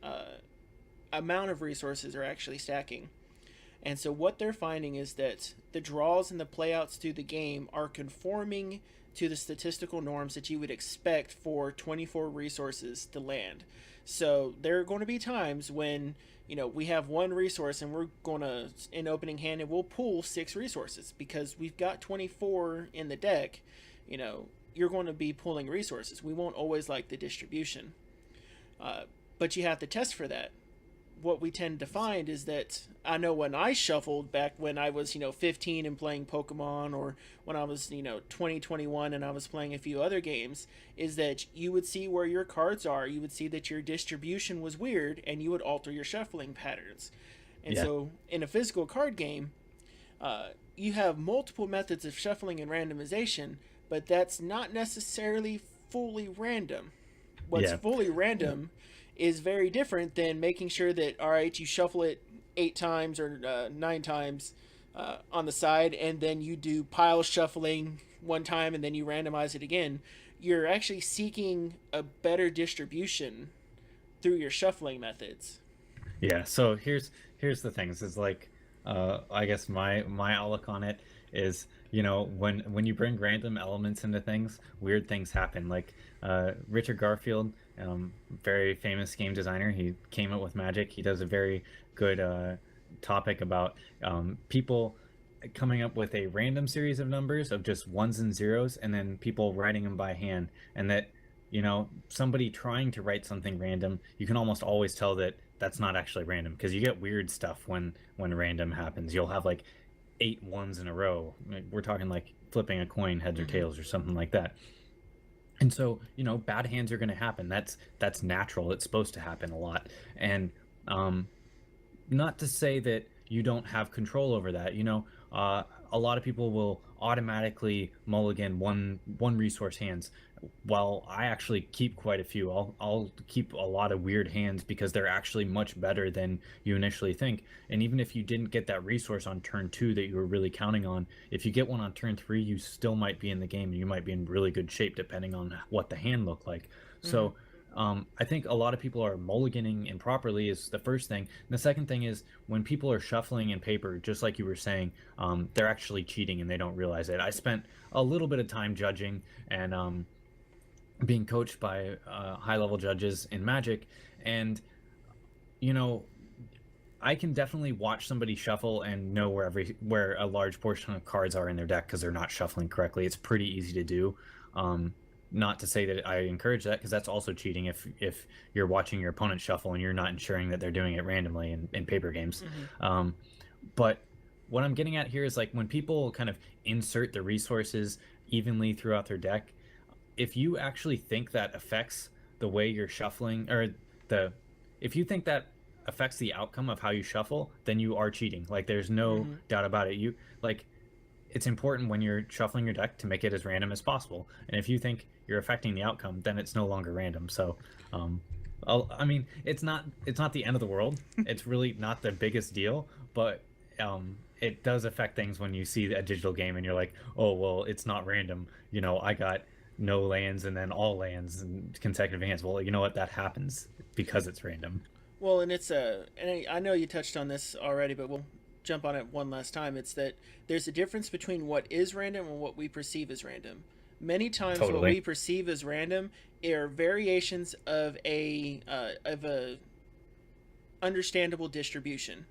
amount of resources are actually stacking. And so what they're finding is that the draws and the playouts through the game are conforming to the statistical norms that you would expect for 24 resources to land. So there are going to be times when we have one resource and we're going to, in opening hand, and we'll pull 6 resources because we've got 24 in the deck. You're going to be pulling resources. We won't always like the distribution, but you have to test for that. What we tend to find is that, I know when I shuffled back when I was 15 and playing Pokemon, or when I was 2021 and I was playing a few other games, is that you would see where your cards are, you would see that your distribution was weird, and you would alter your shuffling patterns. And Yeah. so in a physical card game, you have multiple methods of shuffling and randomization, but that's not necessarily fully random. What's Yeah. fully random is very different than making sure that, all right, you shuffle it 8 times or 9 times, on the side, and then you do pile shuffling one time, and then you randomize it again, you're actually seeking a better distribution through your shuffling methods. Yeah, so here's the things is like I guess my outlook on it is, you know, when you bring random elements into things, weird things happen. Like Richard Garfield, very famous game designer, he came up with Magic. He does a very good topic about people coming up with a random series of numbers of just ones and zeros, and then people writing them by hand, and that, you know, somebody trying to write something random, you can almost always tell that that's not actually random, because you get weird stuff when random happens. You'll have like 8 ones in a row. We're talking like flipping a coin, heads or tails or something like that. And so, you know, bad hands are going to happen. That's natural. It's supposed to happen a lot. And not to say that you don't have control over that. You know, a lot of people will automatically mulligan one resource hands, while I actually keep quite a few. I'll keep a lot of weird hands because they're actually much better than you initially think. And even if you didn't get that resource on turn 2 that you were really counting on, if you get one on turn 3, you still might be in the game, and you might be in really good shape depending on what the hand looked like. So I think a lot of people are mulliganing improperly is the first thing. And the second thing is, when people are shuffling in paper, just like you were saying, they're actually cheating and they don't realize it. I spent a little bit of time judging and being coached by high-level judges in Magic, and, you know, I can definitely watch somebody shuffle and know where a large portion of cards are in their deck because they're not shuffling correctly. It's pretty easy to do. Not to say that I encourage that, because that's also cheating if you're watching your opponent shuffle and you're not ensuring that they're doing it randomly in paper games. But what I'm getting at here is, like, when people kind of insert the resources evenly throughout their deck, if you actually think that affects the way you're shuffling, or if you think that affects the outcome of how you shuffle, then you are cheating. Like, there's no doubt about it. It's important when you're shuffling your deck to make it as random as possible. And if you think you're affecting the outcome, then it's no longer random. So, I mean, it's not the end of the world. It's really not the biggest deal, but it does affect things when you see a digital game and you're like, oh, well, it's not random. You know, I got no lands and then all lands and consecutive hands. Well, you know what? That happens because it's random. Well, and I know you touched on this already, but we'll jump on it one last time. It's that there's a difference between what is random and what we perceive as random. Many times, what we perceive as random are variations of a understandable distribution.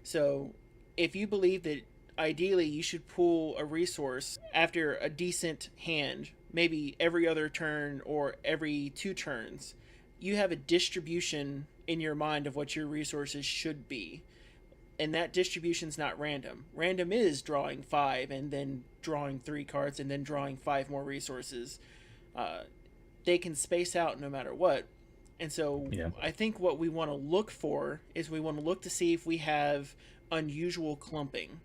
So, if you believe that ideally you should pull a resource after a decent hand, maybe every other turn or every 2 turns, you have a distribution in your mind of what your resources should be. And that distribution's not random. Random is drawing 5 and then drawing 3 cards and then drawing 5 more resources. They can space out no matter what. And so I think what we want to look for is we want to look to see if we have unusual clumping,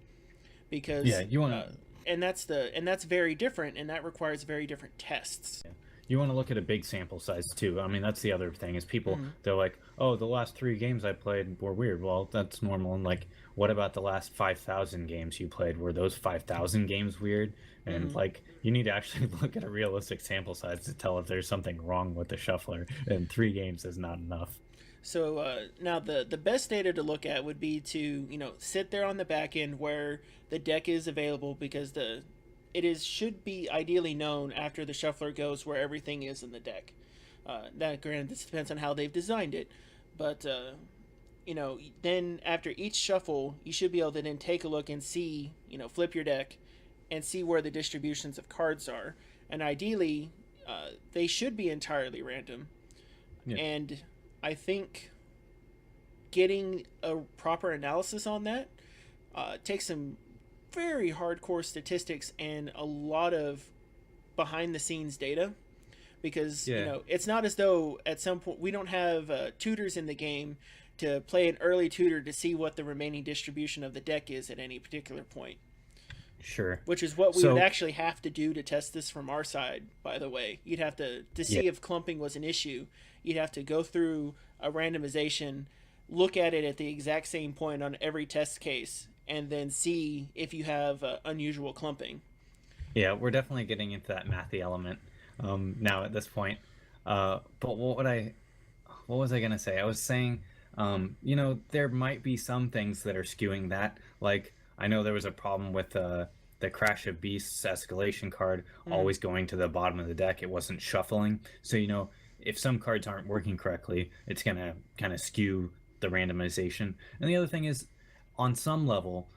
because you want to, and that's very different, and that requires very different tests. You want to look at a big sample size too. I mean, that's the other thing is people, they're like, oh, the last 3 games I played were weird. Well, that's normal. And like, what about the last 5,000 games you played? Were those 5,000 games weird? And like, you need to actually look at a realistic sample size to tell if there's something wrong with the shuffler. And 3 games is not enough. So now the best data to look at would be to, you know, sit there on the back end where the deck is available, because should be ideally known after the shuffler goes where everything is in the deck. That, granted, this depends on how they've designed it, but you know, then after each shuffle, you should be able to then take a look and see, you know, flip your deck and see where the distributions of cards are, and ideally, they should be entirely random. And I think getting a proper analysis on that takes some very hardcore statistics and a lot of behind the scenes data, because you know, it's not as though at some point we don't have tutors in the game to play an early tutor to see what the remaining distribution of the deck is at any particular point. Sure. Which is what we would actually have to do to test this from our side, by the way. You'd have to see if clumping was an issue. You'd have to go through a randomization, look at it at the exact same point on every test case, and then see if you have unusual clumping. Yeah, we're definitely getting into that mathy element now at this point. But what was I gonna say? I was saying, there might be some things that are skewing that. Like I know there was a problem with the Crash of Beasts escalation card always going to the bottom of the deck. It wasn't shuffling. So if some cards aren't working correctly, it's gonna kind of skew the randomization. And the other thing is, on some level,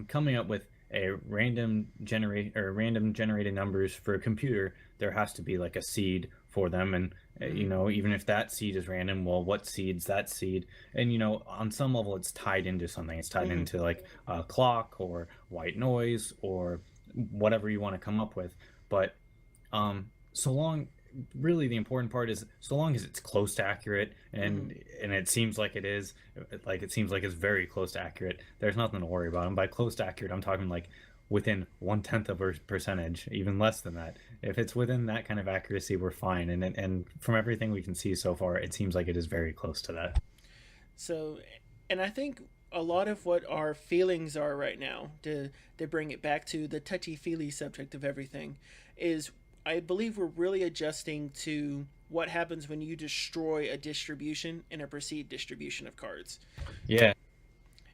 coming up with a random generated numbers for a computer, there has to be like a seed for them, and even if that seed is random, well, what seed's that seed? And on some level, it's tied into something. It's tied into like a clock or white noise or whatever you want to come up with. But so long, really the important part is so long as it's close to accurate, and it seems like it is, like it seems like it's very close to accurate, there's nothing to worry about. And by close to accurate, I'm talking like within 1/10 of a percentage, even less than that. If it's within that kind of accuracy, we're fine. And from everything we can see so far, it seems like it is very close to that. So, and I think a lot of what our feelings are right now, to bring it back to the touchy feely subject of everything, is I believe we're really adjusting to what happens when you destroy a distribution and a perceived distribution of cards. Yeah.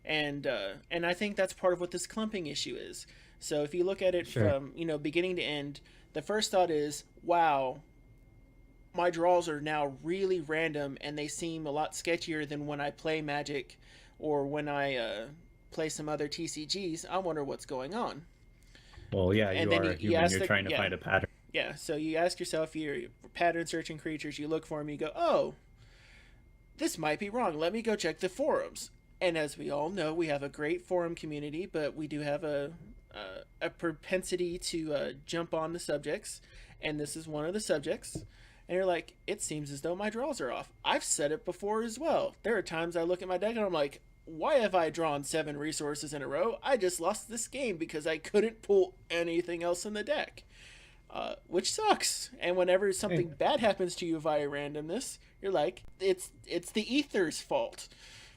And I think that's part of what this clumping issue is. So if you look at it from beginning to end, the first thought is, wow, my draws are now really random, and they seem a lot sketchier than when I play Magic or when I play some other TCGs. I wonder what's going on. Well, yeah, you are a human. You're trying to find a pattern. Yeah, so you ask yourself, you're pattern searching creatures, you look for them, you go, oh, this might be wrong. Let me go check the forums. And as we all know, we have a great forum community, but we do have a propensity to jump on the subjects, and this is one of the subjects. And you're like, it seems as though my draws are off. I've said it before as well. There are times I look at my deck and I'm like, why have I drawn 7 resources in a row? I just lost this game because I couldn't pull anything else in the deck. Which sucks. And whenever something bad happens to you via randomness, you're like, it's the ether's fault.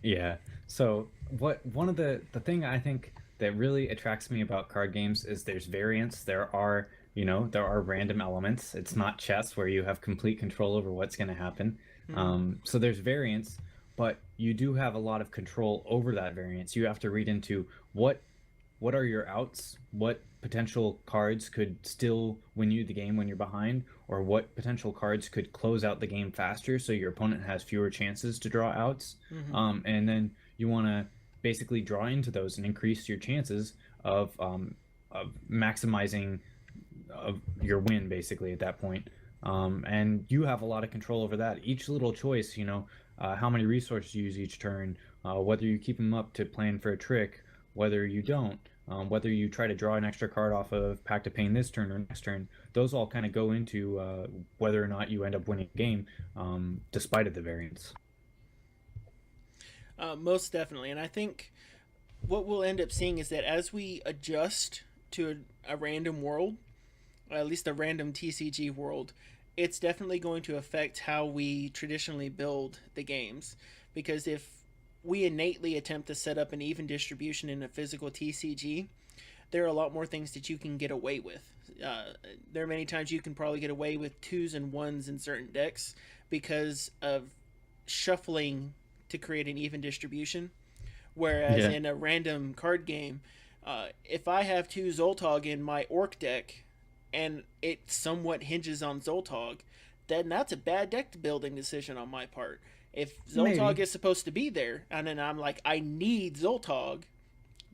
Yeah. So one of the thing I think that really attracts me about card games is there's variance. There are random elements. It's not chess where you have complete control over what's going to happen. So there's variance, but you do have a lot of control over that variance. You have to read into what are your outs, what potential cards could still win you the game when you're behind, or what potential cards could close out the game faster so your opponent has fewer chances to draw outs. And then you want to basically draw into those and increase your chances of maximizing your win basically at that point. And you have a lot of control over that. Each little choice, how many resources you use each turn, whether you keep them up to plan for a trick, whether you don't, whether you try to draw an extra card off of Pact of Pain this turn or next turn, those all kind of go into whether or not you end up winning a game, despite of the variance. Most definitely. And I think what we'll end up seeing is that as we adjust to a random world, at least a random TCG world, it's definitely going to affect how we traditionally build the games. Because if we innately attempt to set up an even distribution in a physical TCG, there are a lot more things that you can get away with. There are many times you can probably get away with 2s and 1s in certain decks because of shuffling to create an even distribution. Whereas in a random card game, if I have 2 Zoltog in my Orc deck and it somewhat hinges on Zoltog, then that's a bad deck building decision on my part. If Zoltog is supposed to be there, and then I'm like, I need Zoltog,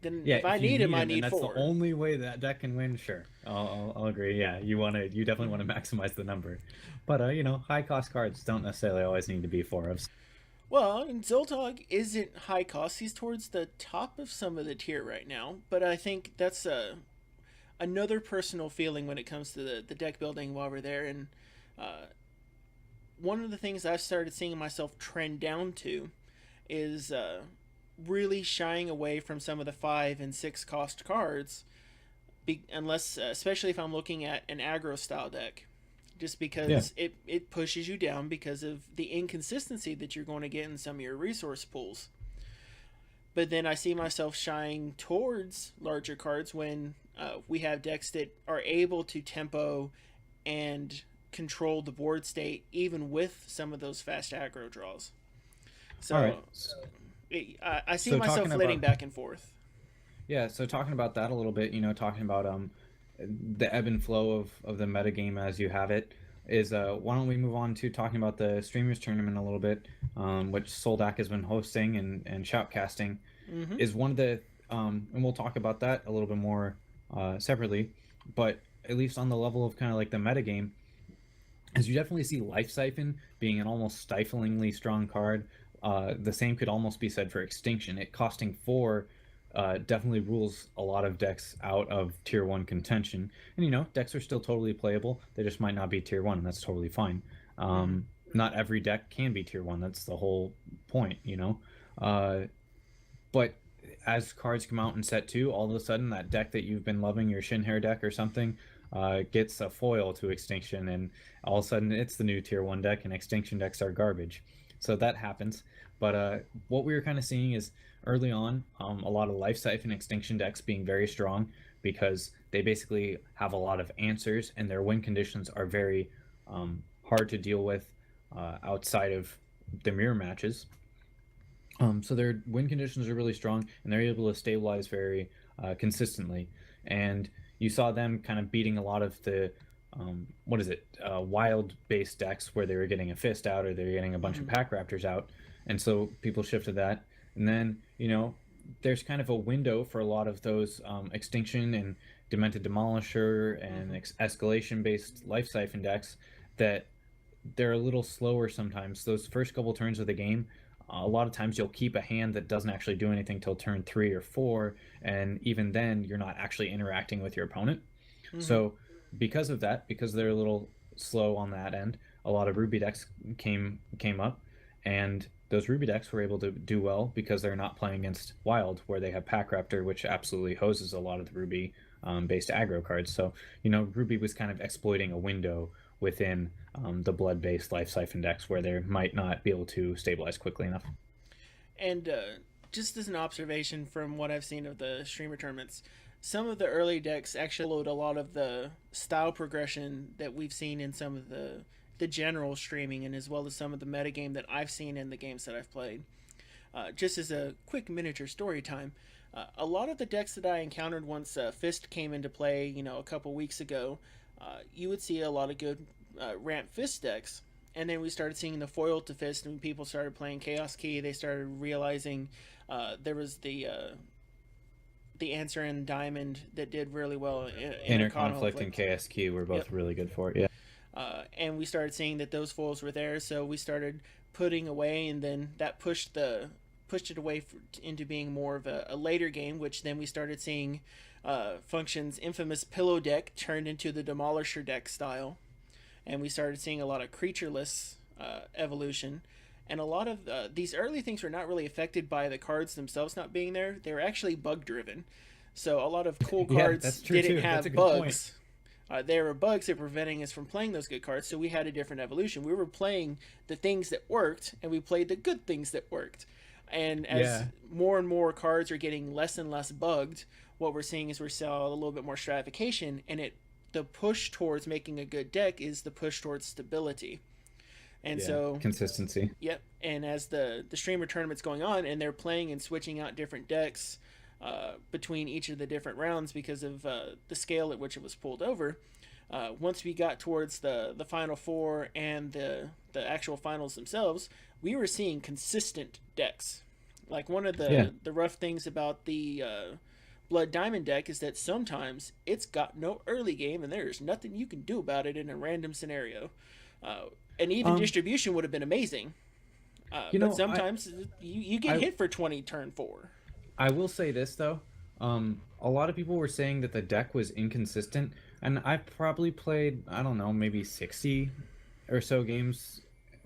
then if I need him, I need 4. That's the only way that deck can win. Sure, I'll agree. Yeah, you definitely want to maximize the number, but high cost cards don't necessarily always need to be 4s. Well, and Zoltog isn't high cost. He's towards the top of some of the tier right now, but I think that's another personal feeling when it comes to the deck building while we're there. And one of the things I've started seeing myself trend down to is really shying away from some of the 5 and 6 cost cards, unless, especially if I'm looking at an aggro style deck, just because it pushes you down because of the inconsistency that you're going to get in some of your resource pools. but then I see myself shying towards larger cards when we have decks that are able to tempo and control the board state even with some of those fast aggro draws. All right. So I see So talking myself flitting about back and forth. Yeah, so talking about that a little bit, talking about the ebb and flow of the metagame as you have it, is why don't we move on to talking about the streamers tournament a little bit, which Soldak has been hosting and shoutcasting, Mm-hmm. is one of the and we'll talk about that a little bit more separately, but at least on the level of kind of like the metagame, as you definitely see Life Siphon being an almost stiflingly strong card. The same could almost be said for Extinction. It costing 4 definitely rules a lot of decks out of tier 1 contention. And decks are still totally playable. They just might not be tier 1, and that's totally fine. Not every deck can be tier 1. That's the whole point. But as cards come out in set 2, all of a sudden that deck that you've been loving, your Shinhair deck or something, gets a foil to Extinction, and all of a sudden it's the new tier 1 deck, and Extinction decks are garbage. So that happens. But what we were kind of seeing is early on, a lot of Life Siphon Extinction decks being very strong because they basically have a lot of answers, and their win conditions are very hard to deal with outside of the mirror matches. So their win conditions are really strong, and they're able to stabilize very consistently. And you saw them kind of beating a lot of the wild-based decks where they were getting a Fist out or they were getting a bunch of Pack Raptors out. And so people shifted that. And then, there's kind of a window for a lot of those Extinction and Demented Demolisher and Escalation-based Life Siphon decks that they're a little slower sometimes. Those first couple turns of the game, a lot of times you'll keep a hand that doesn't actually do anything till turn 3 or 4, and even then you're not actually interacting with your opponent. So because of that, because they're a little slow on that end, a lot of Ruby decks came up, and those Ruby decks were able to do well because they're not playing against Wild, where they have Pack Raptor, which absolutely hoses a lot of the Ruby based aggro cards. So Ruby was kind of exploiting a window within the blood-based Life Siphon decks where they might not be able to stabilize quickly enough. And just as an observation from what I've seen of the streamer tournaments, some of the early decks actually followed a lot of the style progression that we've seen in some of the general streaming, and as well as some of the metagame that I've seen in the games that I've played. Just as a quick miniature story time, a lot of the decks that I encountered once Fist came into play, a couple weeks ago, you would see a lot of good ramp Fist decks. And then we started seeing the foil to Fist, and when people started playing Chaos Key, they started realizing there was the answer in Diamond that did really well. Inner Conflict and KSQ were both really good for it, yeah. And we started seeing that those foils were there, so we started putting away, and then that pushed it away into being more of a later game, which then we started seeing Function's infamous pillow deck turned into the Demolisher deck style, and we started seeing a lot of creatureless evolution. And a lot of these early things were not really affected by the cards themselves not being there. They were actually bug driven. So a lot of cool cards didn't have bugs. There were bugs that were preventing us from playing those good cards, so we had a different evolution. We were playing the things that worked, and we played the good things that worked. And as more and more cards are getting less and less bugged, what we're seeing is we're seeing a little bit more stratification, and the push towards making a good deck is the push towards stability. And so consistency. Yep. And as the streamer tournament's going on, and they're playing and switching out different decks between each of the different rounds because of the scale at which it was pulled over. Once we got towards the final four and the actual finals themselves, we were seeing consistent decks. Like one of the rough things about the Blood Diamond deck is that sometimes it's got no early game, and there's nothing you can do about it in a random scenario. An even distribution would have been amazing. But sometimes you get hit for 20 turn 4. I will say this, though. A lot of people were saying that the deck was inconsistent, and I've probably played, I don't know, maybe 60 or so games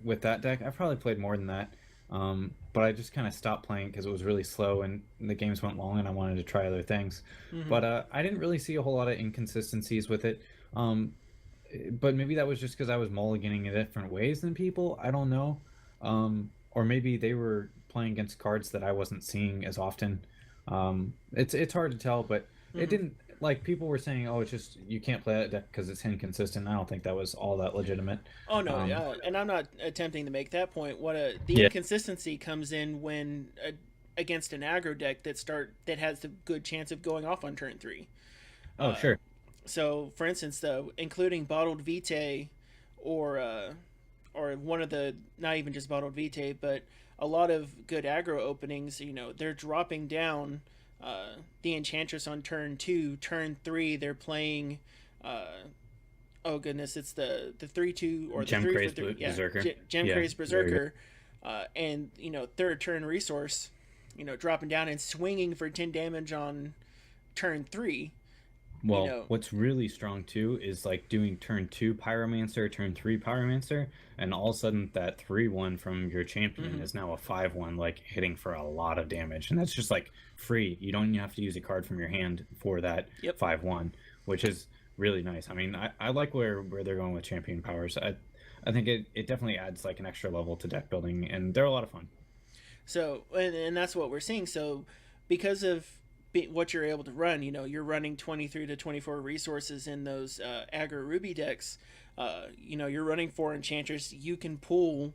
with that deck. I've probably played more than that, but I just kind of stopped playing because it was really slow and the games went long and I wanted to try other things. But I didn't really see a whole lot of inconsistencies with it. But maybe that was just because I was mulliganing in different ways than people. I don't know. Or maybe they were playing against cards that I wasn't seeing as often. It's hard to tell, but it didn't, like, people were saying, oh, it's just you can't play that deck because it's inconsistent. I don't think that was all that legitimate. Oh no, and I'm not attempting to make that point. The Yeah. inconsistency comes in when against an aggro deck that has the good chance of going off on turn 3. Oh, sure. So, for instance, though, including bottled Vitae, or one of the, not even just bottled Vitae, but a lot of good aggro openings, they're dropping down the Enchantress on turn 2. Turn 3, they're playing. Oh goodness, it's the 3/2 or the Gem 3 Craze for 3. Yeah, Berserker. Gem Yeah, Craze very Berserker, and third turn resource, dropping down and swinging for 10 damage on turn 3. Well, what's really strong too is like doing turn 2 Pyromancer, turn 3 Pyromancer, and all of a sudden that 3/1 from your champion is now a 5/1, like hitting for a lot of damage. And that's just like free. You don't even have to use a card from your hand for that 5/1, which is really nice. I mean, I like where they're going with champion powers. I think it definitely adds like an extra level to deck building, and they're a lot of fun. So, and that's what we're seeing. So, because of what you're able to run, you're running 23 to 24 resources in those aggro Ruby decks. You're running 4 Enchantress. You can pull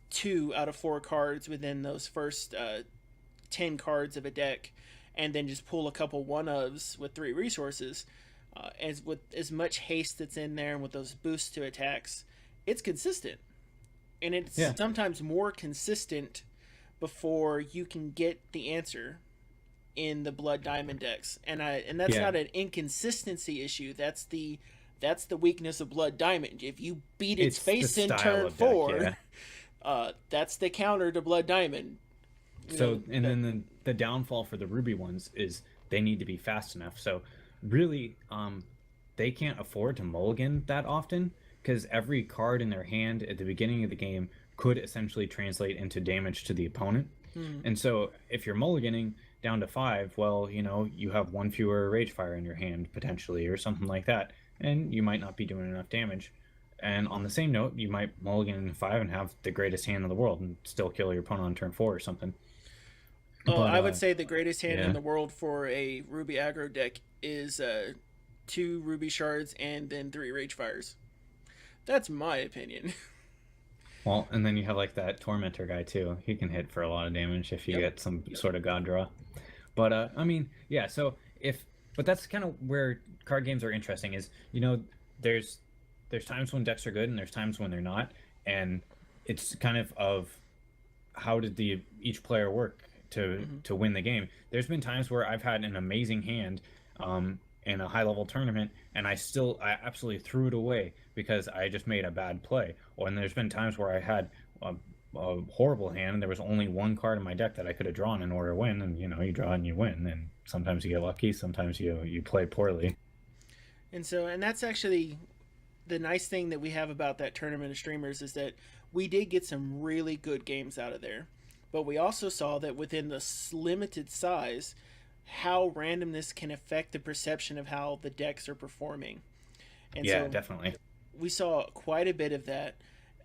2 out of 4 cards within those first 10 cards of a deck, and then just pull a couple 1-ofs with 3 resources. As with as much haste that's in there and with those boosts to attacks, it's consistent. And it's sometimes more consistent before you can get the answer in the Blood Diamond decks. And that's not an inconsistency issue. That's the weakness of Blood Diamond. If you beat its face in turn 4, that's the counter to Blood Diamond. Then the downfall for the Ruby ones is they need to be fast enough. So really, they can't afford to mulligan that often, because every card in their hand at the beginning of the game could essentially translate into damage to the opponent. And so if you're mulliganing down to 5, well, you have 1 fewer Ragefire in your hand potentially, or something like that, and you might not be doing enough damage. And on the same note, you might mulligan into 5 and have the greatest hand in the world and still kill your opponent on turn 4 or something. I would say the greatest hand in the world for a Ruby aggro deck is 2 Ruby Shards and then 3 Ragefires. That's my opinion. Well, and then you have like that Tormentor guy too. He can hit for a lot of damage if you get some sort of god draw. But I mean, yeah. So but that's kind of where card games are interesting. Is there's times when decks are good and there's times when they're not, and it's kind of how did each player work to win the game. There's been times where I've had an amazing hand in a high level tournament, and I absolutely threw it away because I just made a bad play. And there's been times where I had a horrible hand and there was only 1 card in my deck that I could have drawn in order to win, and you draw and you win, and sometimes you get lucky, sometimes you play poorly. And that's actually the nice thing that we have about that tournament of streamers, is that we did get some really good games out of there, but we also saw that within this limited size, how randomness can affect the perception of how the decks are performing. And so definitely. We saw quite a bit of that.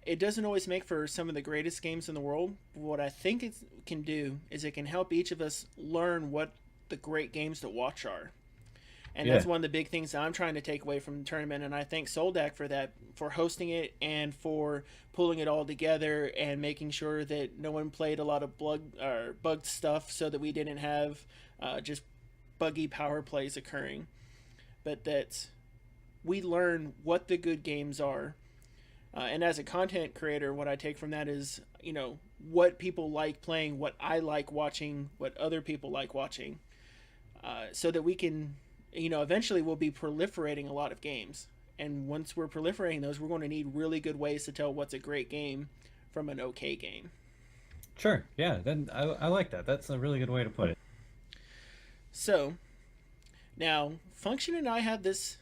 It doesn't always make for some of the greatest games in the world, but what I think it can do is it can help each of us learn what the great games to watch are. And that's one of the big things that I'm trying to take away from the tournament, and I thank Soldak for that, for hosting it and for pulling it all together and making sure that no one played a lot of bugged stuff, so that we didn't have just buggy power plays occurring, but that we learn what the good games are. And as a content creator, what I take from that is, what people like playing, what I like watching, what other people like watching, so that we can, eventually we'll be proliferating a lot of games. And once we're proliferating those, we're going to need really good ways to tell what's a great game from an okay game. Sure, yeah, then I like that. That's a really good way to put it. So, now, Function and I have this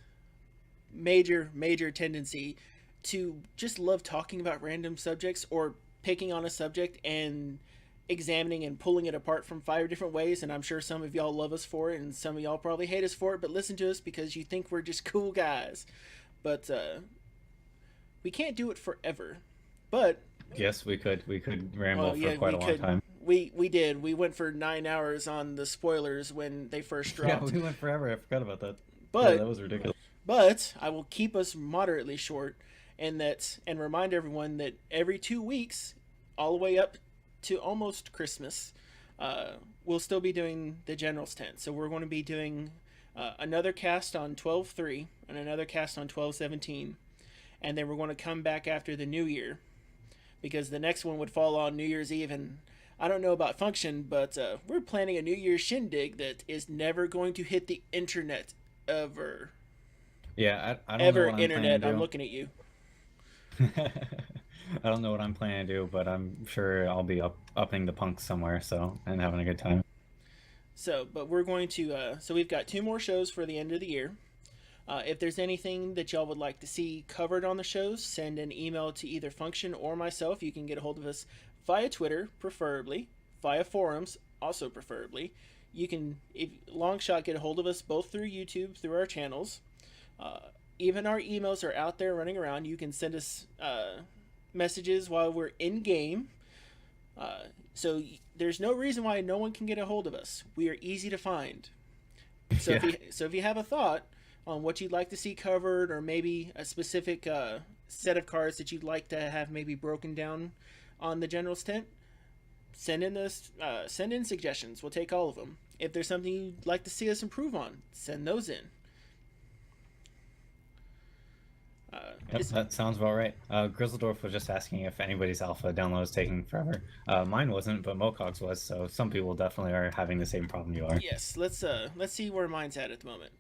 major tendency to just love talking about random subjects, or picking on a subject and examining and pulling it apart from 5 different ways. And I'm sure some of y'all love us for it, and some of y'all probably hate us for it, but listen to us because you think we're just cool guys. But we can't do it forever. But yes, we could ramble for quite a long time. we did. We went for 9 hours on the spoilers when they first Yeah, dropped. we went forever. I forgot about that. Yeah, But that was ridiculous. but I will keep us moderately short, and remind everyone that every 2 weeks, all the way up to almost Christmas, we'll still be doing the General's Tent. So we're going to be doing another cast on 12.3 and another cast on 12.17, and then we're going to come back after the New Year, because the next one would fall on New Year's Eve, and I don't know about Function, but we're planning a New Year's shindig that is never going to hit the internet ever. Yeah, I don't know Ever what I'm internet. planning to I'm do. looking at you. I don't know what I'm planning to do, but I'm sure I'll be upping the punks somewhere, so and having a good time. So, but we're going to. So we've got 2 more shows for the end of the year. If there's anything that y'all would like to see covered on the shows, send an email to either Function or myself. You can get a hold of us via Twitter, preferably, via forums, also preferably. You can, if long shot, get a hold of us both through YouTube, through our channels. Even our emails are out there running around. You can send us messages while we're in game. So there's no reason why no one can get a hold of us. We are easy to find. So Yeah. if you have a thought on what you'd like to see covered, or maybe a specific set of cards that you'd like to have maybe broken down on the General's Tent, send in suggestions. We'll take all of them. If there's something you'd like to see us improve on, send those in. Yep, that sounds about right. Grizzledorf was just asking if anybody's alpha download is taking forever. Mine wasn't, but Mokog's was, so some people definitely are having the same problem you are. Yes, let's see where mine's at the moment.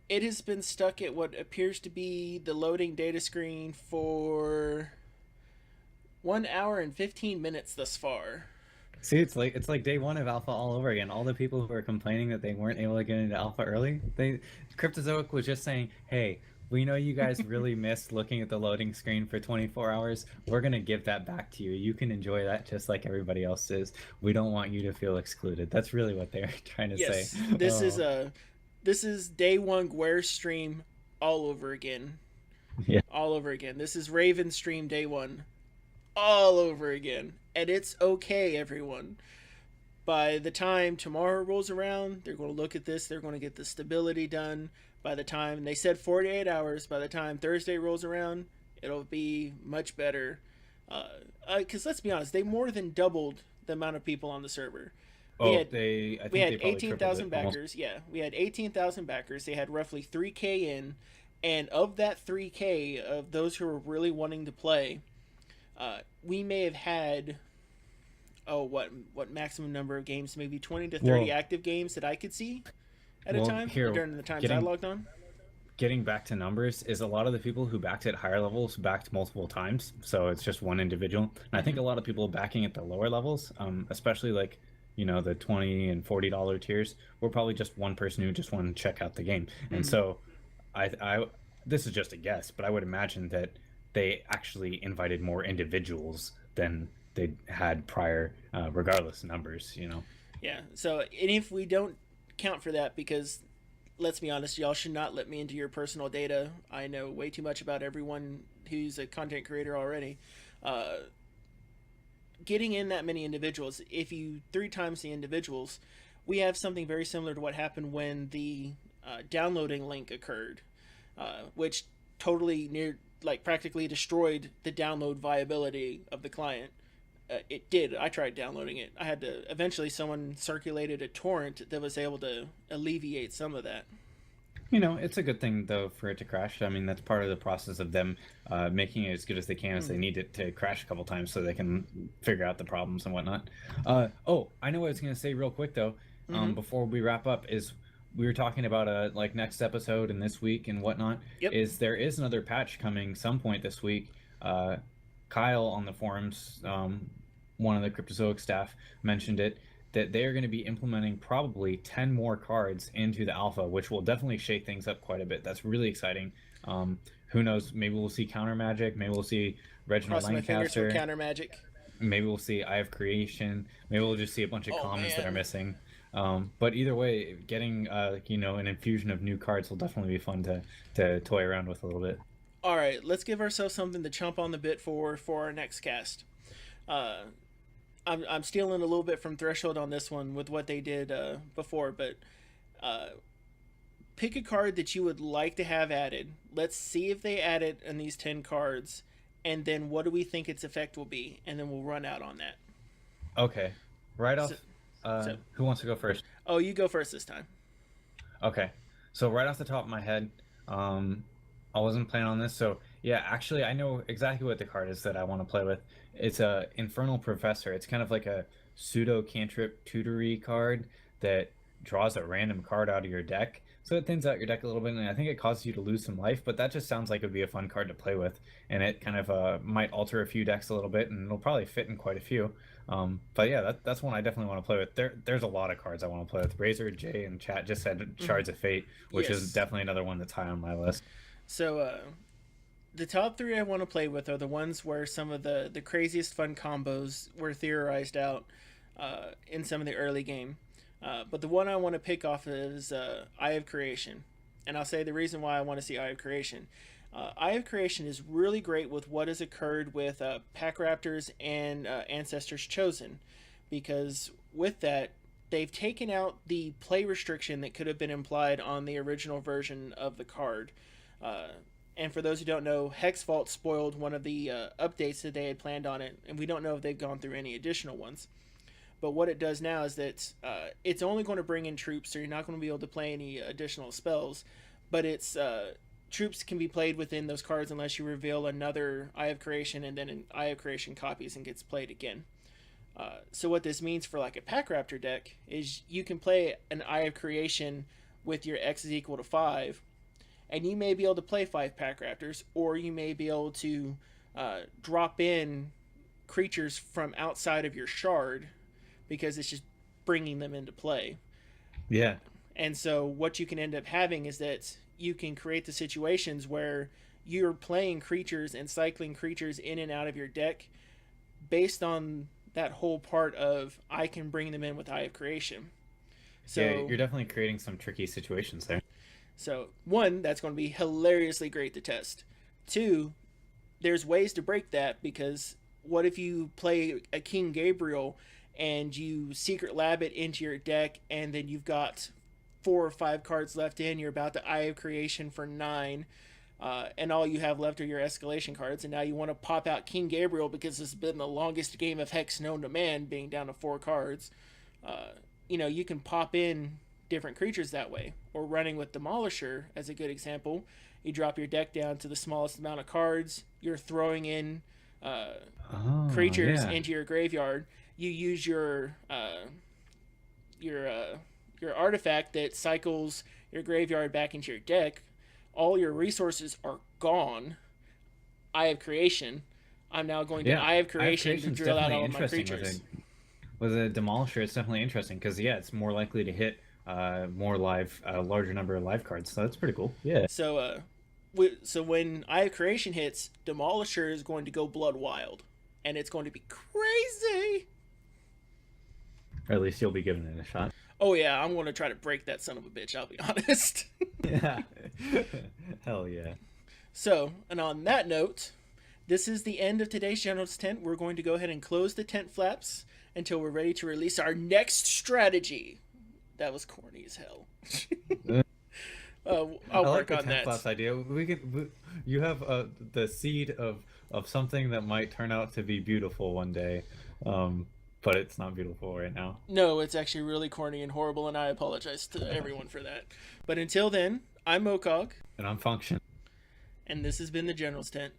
It has been stuck at what appears to be the loading data screen for 1 hour and 15 minutes thus far. See, it's like day one of alpha all over again. All the people who are complaining that they weren't able to get into alpha early, Cryptozoic was just saying, "Hey, we know you guys really missed looking at the loading screen for 24 hours. We're going to give that back to you. You can enjoy that just like everybody else is. We don't want you to feel excluded." That's really what they're trying to say. This is day one Gware stream all over again. Yeah. All over again. This is Raven stream day one all over again. And it's okay, everyone. By the time tomorrow rolls around, they're going to look at this. They're going to get the stability done. By the time, they said 48 hours, by the time Thursday rolls around, it'll be much better. Because let's be honest, they more than doubled the amount of people on the server. We had 18,000 backers. Yeah, we had 18,000 backers. They had roughly 3K in. And of that 3K, of those who were really wanting to play, we may have had... what maximum number of games? Maybe 20 to 30 active games that I could see at a time during the times I logged on. Getting back to numbers, is a lot of the people who backed at higher levels backed multiple times, so it's just one individual. And I think a lot of people backing at the lower levels, especially like, the $20 and $40 tiers, were probably just one person who just wanted to check out the game. And so I this is just a guess, but I would imagine that they actually invited more individuals than they had prior, regardless of numbers, Yeah, so, and if we don't count for that, because let's be honest, y'all should not let me into your personal data. I know way too much about everyone who's a content creator already. Getting in that many individuals, if you 3 times the individuals, we have something very similar to what happened when the downloading link occurred, which totally practically destroyed the download viability of the client. It did. I tried downloading it. I had to, eventually someone circulated a torrent that was able to alleviate some of that. It's a good thing, though, for it to crash. I mean, that's part of the process of them making it as good as they can, as they need it to crash a couple times so they can figure out the problems and whatnot. I know what I was going to say real quick, though, before we wrap up, is we were talking about next episode and this week and whatnot. Yep. There is another patch coming some point this week. Kyle on the forums, one of the Cryptozoic staff, mentioned it, that they are going to be implementing probably 10 more cards into the alpha, which will definitely shake things up quite a bit. That's really exciting. Who knows? Maybe we'll see Counter Magic. Maybe we'll see Reginald Cross my fingers for Lancaster. Counter Magic. Maybe we'll see Eye of Creation. Maybe we'll just see a bunch of commons that are missing. But either way, getting an infusion of new cards will definitely be fun to toy around with a little bit. All right, let's give ourselves something to chomp on the bit for our next cast. I'm stealing a little bit from Threshold on this one with what they did before, but pick a card that you would like to have added. Let's see if they add it in these 10 cards, and then what do we think its effect will be, and then we'll run out on that. Okay. Right off, who wants to go first? Oh, you go first this time. Okay. So right off the top of my head, I wasn't planning on this. So yeah, actually, I know exactly what the card is that I want to play with. It's a Infernal Professor. It's kind of like a pseudo cantrip tutory card that draws a random card out of your deck. So it thins out your deck a little bit, and I think it causes you to lose some life, but that just sounds like it would be a fun card to play with. And it kind of might alter a few decks a little bit, and it'll probably fit in quite a few. But yeah, that's one I definitely want to play with. There's a lot of cards I want to play with. Razor J in chat just said Shards of Fate, which is definitely another one that's high on my list. So the top 3 I want to play with are the ones where some of the craziest fun combos were theorized out in some of the early game. But the one I want to pick off is Eye of Creation. And I'll say the reason why I want to see Eye of Creation. Eye of Creation is really great with what has occurred with Pack Raptors and Ancestors Chosen. Because with that, they've taken out the play restriction that could have been implied on the original version of the card. And for those who don't know, Hex Vault spoiled one of the updates that they had planned on it. And we don't know if they've gone through any additional ones. But what it does now is that it's only going to bring in troops, so you're not going to be able to play any additional spells. But it's troops can be played within those cards unless you reveal another Eye of Creation, and then an Eye of Creation copies and gets played again. So what this means for like a Pack Raptor deck is you can play an Eye of Creation with your X is equal to 5, and you may be able to play 5 Pack Raptors, or you may be able to drop in creatures from outside of your shard, because it's just bringing them into play. Yeah. And so what you can end up having is that you can create the situations where you're playing creatures and cycling creatures in and out of your deck based on that whole part of I can bring them in with Eye of Creation. So yeah, you're definitely creating some tricky situations there. So 1, that's going to be hilariously great to test. 2, there's ways to break that, because what if you play a King Gabriel and you Secret Lab it into your deck, and then you've got 4 or 5 cards left in, you're about to Eye of Creation for 9, and all you have left are your escalation cards, and now you want to pop out King Gabriel because this has been the longest game of Hex known to man, being down to 4 cards. You can pop in different creatures that way. Or running with Demolisher as a good example. You drop your deck down to the smallest amount of cards, you're throwing in creatures into your graveyard. You use your artifact that cycles your graveyard back into your deck. All your resources are gone. Eye of Creation. I'm now going to Eye of Creation to drill out all of my creatures. With a Demolisher, it's definitely interesting because it's more likely to hit more live, larger number of live cards. So that's pretty cool. Yeah. So when Eye of Creation hits, Demolisher is going to go blood wild, and it's going to be crazy. Or at least you'll be giving it a shot. Oh yeah, I'm going to try to break that son of a bitch, I'll be honest. Yeah. Hell yeah. So, and on that note, this is the end of today's General's Tent. We're going to go ahead and close the tent flaps until we're ready to release our next strategy. That was corny as hell. I'll work on that. Tent flaps idea. You have the seed of something that might turn out to be beautiful one day. But it's not beautiful right now. No, it's actually really corny and horrible, and I apologize to everyone for that. But until then, I'm Mokog. And I'm Function. And this has been the General's Tent.